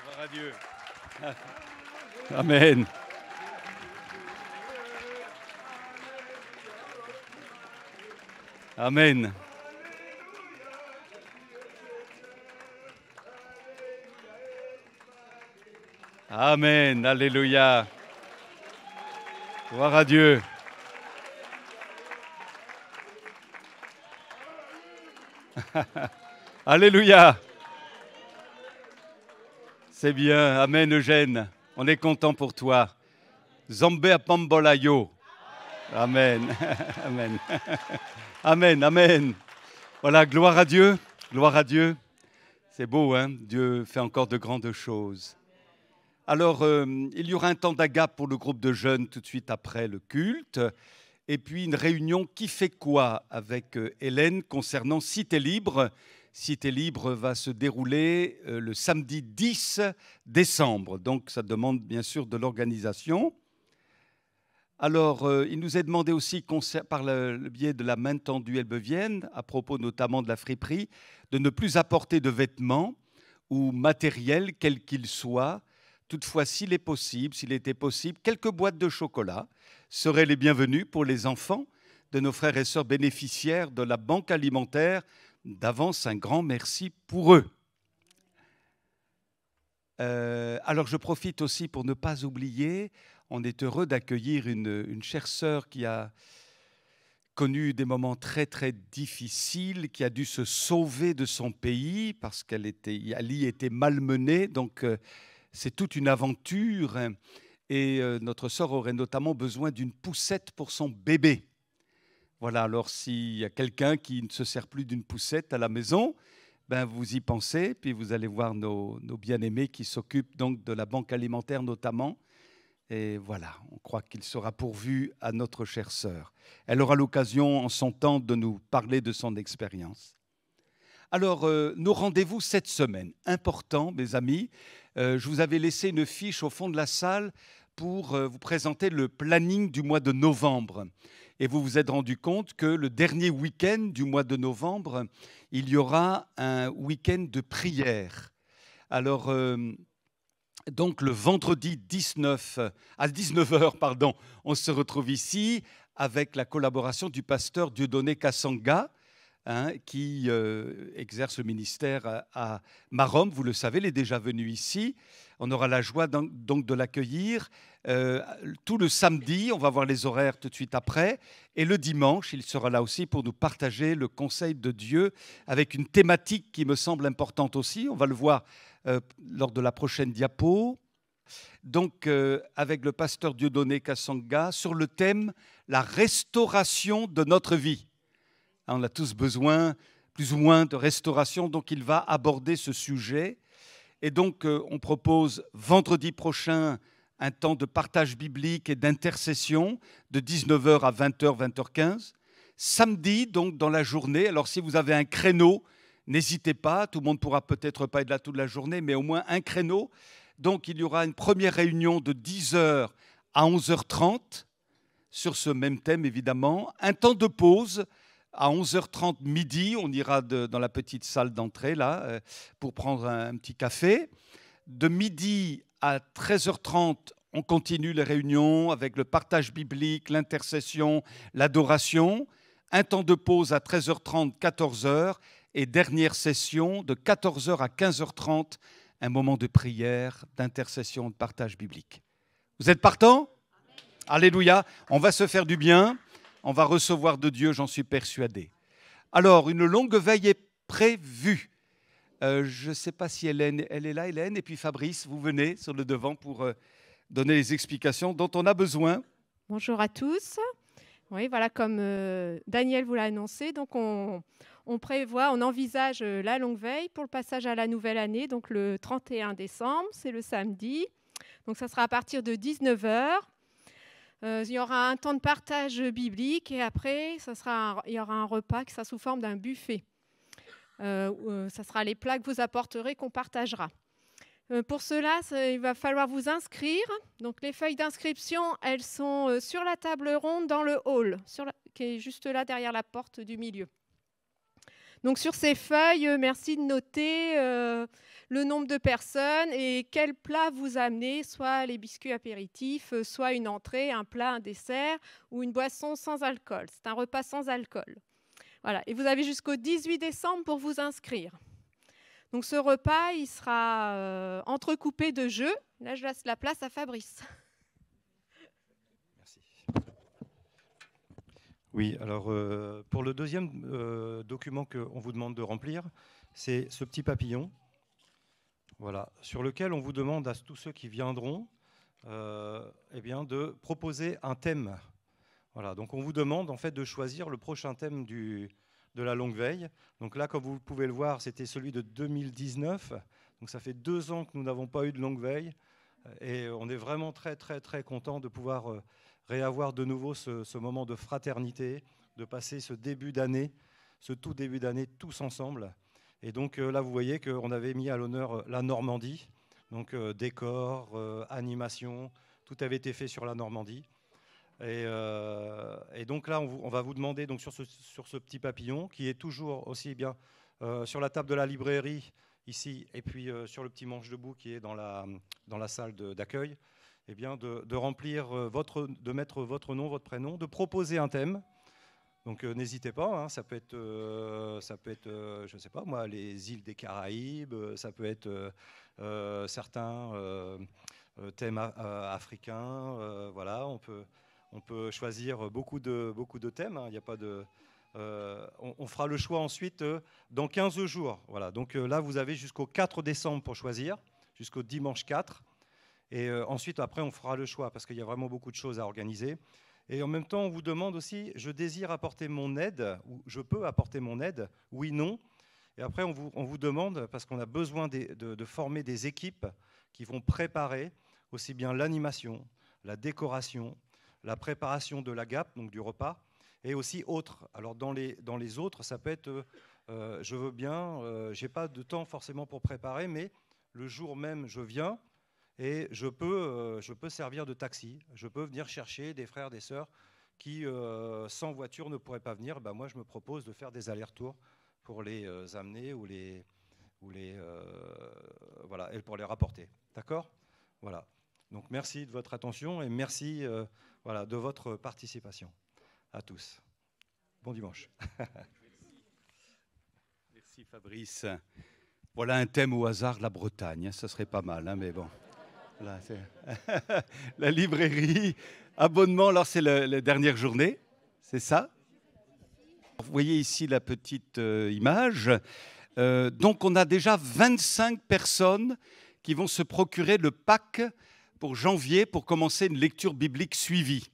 Gloire à Dieu. Amen. Amen. Amen. Alléluia. Gloire à Dieu. Alléluia. C'est bien. Amen, Eugène. On est content pour toi. Zambé Pambolayo. Amen. Amen. Amen. Amen. Voilà, gloire à Dieu. Gloire à Dieu. C'est beau, hein? Dieu fait encore de grandes choses. Alors, il y aura un temps d'agape pour le groupe de jeunes tout de suite après le culte. Et puis une réunion qui fait quoi avec Hélène concernant Cité Libre. Cité Libre va se dérouler le samedi 10 décembre. Donc, ça demande bien sûr de l'organisation. Alors, il nous est demandé aussi, par le biais de la main tendue elbevienne, à propos notamment de la friperie, de ne plus apporter de vêtements ou matériel, quel qu'il soit. Toutefois, s'il était possible, quelques boîtes de chocolat seraient les bienvenues pour les enfants de nos frères et sœurs bénéficiaires de la banque alimentaire. D'avance, un grand merci pour eux. Alors, je profite aussi pour ne pas oublier, on est heureux d'accueillir une chère sœur qui a connu des moments très, très difficiles, qui a dû se sauver de son pays parce qu'elle y était malmenée. Donc, c'est toute une aventure. Et notre sœur aurait notamment besoin d'une poussette pour son bébé. Voilà, alors s'il y a quelqu'un qui ne se sert plus d'une poussette à la maison, ben, vous y pensez, puis vous allez voir nos bien-aimés qui s'occupent donc de la banque alimentaire notamment. Et voilà, on croit qu'il sera pourvu à notre chère sœur. Elle aura l'occasion en son temps de nous parler de son expérience. Alors, nos rendez-vous cette semaine, important mes amis. Je vous avais laissé une fiche au fond de la salle pour vous présenter le planning du mois de novembre. Et vous vous êtes rendu compte que le dernier week-end du mois de novembre, il y aura un week-end de prière. Alors, donc le vendredi 19, à 19h, on se retrouve ici avec la collaboration du pasteur Dieudonné Kassanga, qui exerce le ministère à Marom. Vous le savez, il est déjà venu ici. On aura la joie donc de l'accueillir tout le samedi. On va voir les horaires tout de suite après. Et le dimanche, il sera là aussi pour nous partager le conseil de Dieu avec une thématique qui me semble importante aussi. On va le voir lors de la prochaine diapo. Donc, avec le pasteur Dieudonné Kassanga sur le thème « La restauration de notre vie ». On a tous besoin, plus ou moins, de restauration, donc il va aborder ce sujet. Et donc, on propose vendredi prochain un temps de partage biblique et d'intercession de 19h à 20h, 20h15. Samedi, donc, dans la journée, alors si vous avez un créneau, n'hésitez pas, tout le monde ne pourra peut-être pas être là toute la journée, mais au moins un créneau. Donc, il y aura une première réunion de 10h à 11h30 sur ce même thème, évidemment. Un temps de pause. À 11h30 midi, on ira dans la petite salle d'entrée là pour prendre un petit café. De midi à 13h30, on continue les réunions avec le partage biblique, l'intercession, l'adoration. Un temps de pause à 13h30, 14h et dernière session de 14h à 15h30, un moment de prière, d'intercession, de partage biblique. Vous êtes partants ? Alléluia, on va se faire du bien. On va recevoir de Dieu, j'en suis persuadé. Alors, une longue veille est prévue. Je ne sais pas si Hélène, elle est là, Hélène, et puis Fabrice, vous venez sur le devant pour donner les explications dont on a besoin. Bonjour à tous. Oui, voilà, comme Daniel vous l'a annoncé, donc on envisage la longue veille pour le passage à la nouvelle année, donc le 31 décembre, c'est le samedi. Donc ça sera à partir de 19h. Il y aura un temps de partage biblique et après, il y aura un repas qui sera sous forme d'un buffet. Ça sera les plats que vous apporterez qu'on partagera. Pour cela, il va falloir vous inscrire. Donc, les feuilles d'inscription, elles sont sur la table ronde dans le hall, qui est juste là derrière la porte du milieu. Donc, sur ces feuilles, merci de noter le nombre de personnes et quel plat vous amenez, soit les biscuits apéritifs, soit une entrée, un plat, un dessert ou une boisson sans alcool. C'est un repas sans alcool. Voilà. Et vous avez jusqu'au 18 décembre pour vous inscrire. Donc ce repas, il sera entrecoupé de jeux. Là, je laisse la place à Fabrice. Merci. Oui, alors pour le deuxième document qu'on vous demande de remplir, c'est ce petit papillon. Voilà, sur lequel on vous demande à tous ceux qui viendront eh bien, de proposer un thème. Voilà, donc on vous demande en fait de choisir le prochain thème de la longue veille. Donc là, comme vous pouvez le voir, c'était celui de 2019. Donc ça fait 2 ans que nous n'avons pas eu de longue veille. Et on est vraiment très, très, très content de pouvoir réavoir de nouveau ce moment de fraternité, de passer ce début d'année, ce tout début d'année tous ensemble. Et donc là, vous voyez qu'on avait mis à l'honneur la Normandie. Donc décor, animation, tout avait été fait sur la Normandie. Et donc là, on va vous demander donc, sur ce petit papillon, qui est toujours aussi bien sur la table de la librairie, ici, et puis sur le petit manche debout qui est dans la salle d'accueil, eh bien, de remplir de mettre votre nom, votre prénom, de proposer un thème. Donc n'hésitez pas, hein, ça peut être, je ne sais pas moi, les îles des Caraïbes, ça peut être certains thèmes africains, voilà, on peut choisir beaucoup de thèmes, hein, il n'y a pas de... on fera le choix ensuite dans 15 jours. Voilà. Donc là, vous avez jusqu'au 4 décembre pour choisir, jusqu'au dimanche 4. Et ensuite, après, on fera le choix parce qu'il y a vraiment beaucoup de choses à organiser. Et en même temps, on vous demande aussi, je désire apporter mon aide, ou je peux apporter mon aide, oui, non. Et après, on vous demande, parce qu'on a besoin de former des équipes qui vont préparer aussi bien l'animation, la décoration, la préparation de la GAP, donc du repas, et aussi autres. Alors dans les autres, ça peut être, je veux bien, je n'ai pas de temps forcément pour préparer, mais le jour même, je viens et je peux servir de taxi. Je peux venir chercher des frères, des sœurs qui, sans voiture, ne pourraient pas venir. Ben, moi, je me propose de faire des allers-retours pour les amener voilà, et pour les rapporter. D'accord ? Voilà. Donc merci de votre attention et merci voilà, de votre participation. À tous. Bon dimanche. Merci Fabrice. Voilà un thème au hasard, la Bretagne. Ça serait pas mal, hein, mais bon. Là, la librairie, abonnement, alors c'est la dernière journée, c'est ça ? Vous voyez ici la petite image. Donc on a déjà 25 personnes qui vont se procurer le pack pour janvier pour commencer une lecture biblique suivie.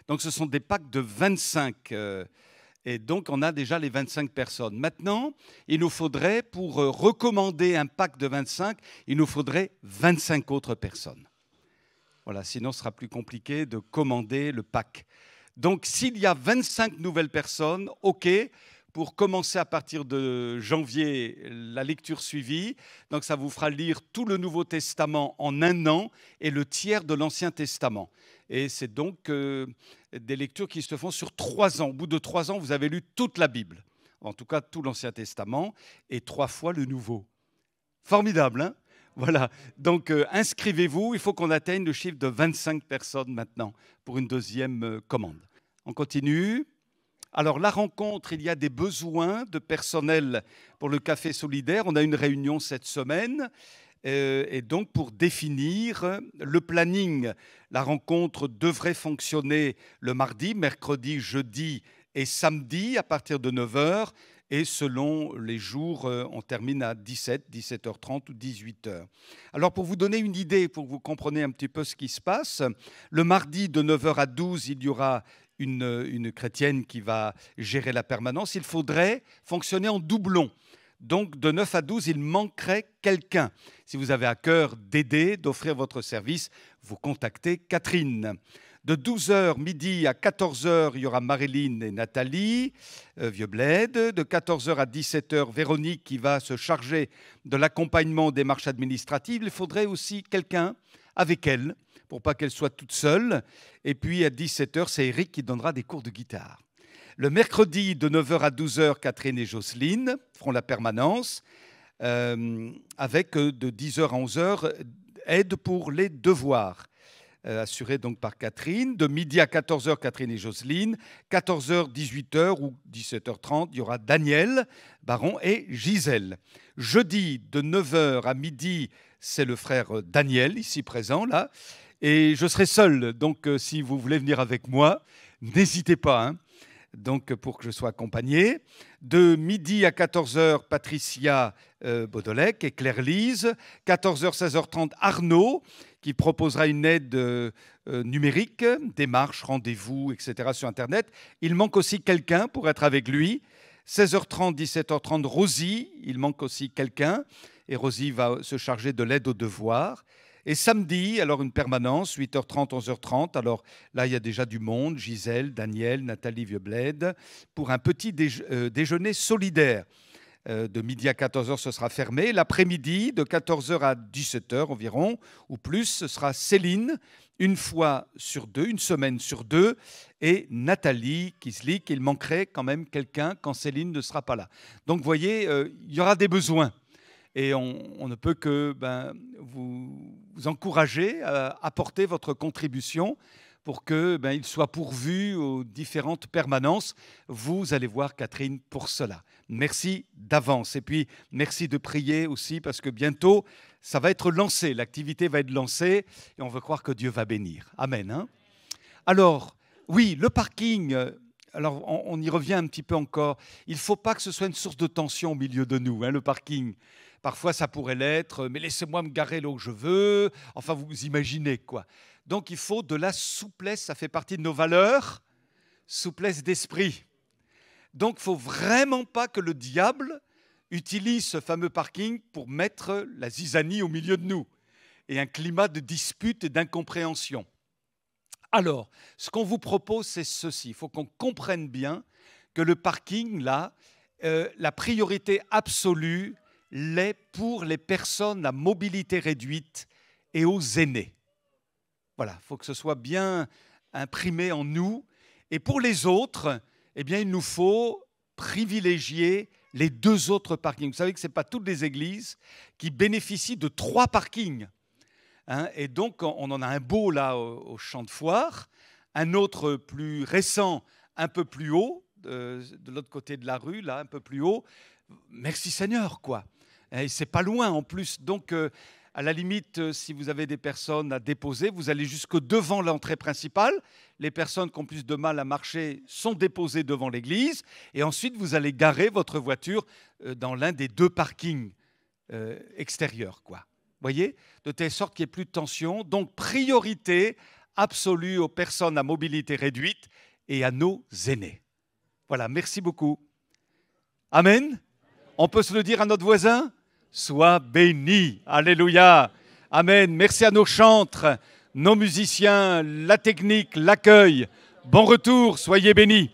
Donc ce sont des packs de 25. Et donc on a déjà les 25 personnes. Maintenant, il nous faudrait, pour recommander un pack de 25, il nous faudrait 25 autres personnes. Voilà, sinon ce sera plus compliqué de commander le pack. Donc s'il y a 25 nouvelles personnes, OK, pour commencer à partir de janvier la lecture suivie. Donc ça vous fera lire tout le Nouveau Testament en un an et le tiers de l'Ancien Testament. Et c'est donc des lectures qui se font sur 3 ans. Au bout de 3 ans, vous avez lu toute la Bible, en tout cas tout l'Ancien Testament, et 3 fois le Nouveau. Formidable, hein ? Voilà, donc inscrivez-vous, il faut qu'on atteigne le chiffre de 25 personnes maintenant pour une deuxième commande. On continue. Alors la rencontre, il y a des besoins de personnel pour le café solidaire. On a une réunion cette semaine et donc pour définir le planning, la rencontre devrait fonctionner le mardi, mercredi, jeudi et samedi à partir de 9h. Et selon les jours, on termine à 17, 17h30 ou 18h. Alors pour vous donner une idée, pour que vous compreniez un petit peu ce qui se passe, le mardi de 9h à 12, il y aura une chrétienne qui va gérer la permanence. Il faudrait fonctionner en doublon. Donc de 9 à 12, il manquerait quelqu'un. Si vous avez à cœur d'aider, d'offrir votre service, vous contactez Catherine. De 12h midi à 14h, il y aura Marilyn et Nathalie, Vieux-Bled. De 14h à 17h, Véronique qui va se charger de l'accompagnement aux démarches administratives. Il faudrait aussi quelqu'un avec elle, pour pas qu'elle soit toute seule. Et puis à 17h, c'est Eric qui donnera des cours de guitare. Le mercredi, de 9h à 12h, Catherine et Jocelyne feront la permanence, avec de 10h à 11h, aide pour les devoirs. Assuré donc par Catherine. De midi à 14h, Catherine et Jocelyne. 14h, 18h ou 17h30, il y aura Daniel, Baron et Gisèle. Jeudi, de 9h à midi, c'est le frère Daniel, ici présent, là. Et je serai seul, donc si vous voulez venir avec moi, n'hésitez pas, hein, donc pour que je sois accompagné. De midi à 14h, Patricia Baudolec et Claire-Lise. 14h, 16h30, Arnaud, qui proposera une aide numérique, démarches, rendez-vous, etc. sur Internet. Il manque aussi quelqu'un pour être avec lui. 16h30, 17h30, Rosie, il manque aussi quelqu'un. Et Rosie va se charger de l'aide aux devoirs. Et samedi, alors une permanence, 8h30, 11h30. Alors là, il y a déjà du monde, Gisèle, Daniel, Nathalie Vieux-Bled, pour un petit déjeuner solidaire. De midi à 14h, ce sera fermé. L'après-midi, de 14h à 17h environ, ou plus, ce sera Céline, une fois sur 2, une semaine sur 2, et Nathalie Kislik. Il manquerait quand même quelqu'un quand Céline ne sera pas là. Donc, vous voyez, il y aura des besoins. Et on ne peut que vous encourager à apporter votre contribution pour qu'il soit pourvu aux différentes permanences. Vous allez voir Catherine pour cela. Merci d'avance. Et puis, merci de prier aussi parce que bientôt, ça va être lancé. L'activité va être lancée et on veut croire que Dieu va bénir. Amen. Hein? Alors, oui, le parking... Alors, on y revient un petit peu encore. Il ne faut pas que ce soit une source de tension au milieu de nous, hein, le parking. Parfois, ça pourrait l'être, mais laissez-moi me garer là où je veux. Enfin, vous imaginez, quoi. Donc, il faut de la souplesse. Ça fait partie de nos valeurs. Souplesse d'esprit. Donc, il ne faut vraiment pas que le diable utilisent ce fameux parking pour mettre la zizanie au milieu de nous et un climat de dispute et d'incompréhension. Alors, ce qu'on vous propose, c'est ceci. Il faut qu'on comprenne bien que le parking, là, la priorité absolue l'est pour les personnes à mobilité réduite et aux aînés. Voilà, il faut que ce soit bien imprimé en nous. Et pour les autres, eh bien, il nous faut privilégier les 2 autres parkings. Vous savez que ce n'est pas toutes les églises qui bénéficient de 3 parkings. Hein, et donc, on en a un beau là au champ de foire, un autre plus récent, un peu plus haut, de l'autre côté de la rue, là, un peu plus haut. Merci Seigneur, quoi. Et c'est pas loin en plus. Donc, à la limite, si vous avez des personnes à déposer, vous allez jusque devant l'entrée principale. Les personnes qui ont plus de mal à marcher sont déposées devant l'église. Et ensuite, vous allez garer votre voiture dans l'un des 2 parkings extérieurs, quoi. Voyez, de telle sorte qu'il n'y ait plus de tension. Donc, priorité absolue aux personnes à mobilité réduite et à nos aînés. Voilà, merci beaucoup. Amen. On peut se le dire à notre voisin? Sois béni. Alléluia. Amen. Merci à nos chantres, nos musiciens, la technique, l'accueil. Bon retour, soyez bénis.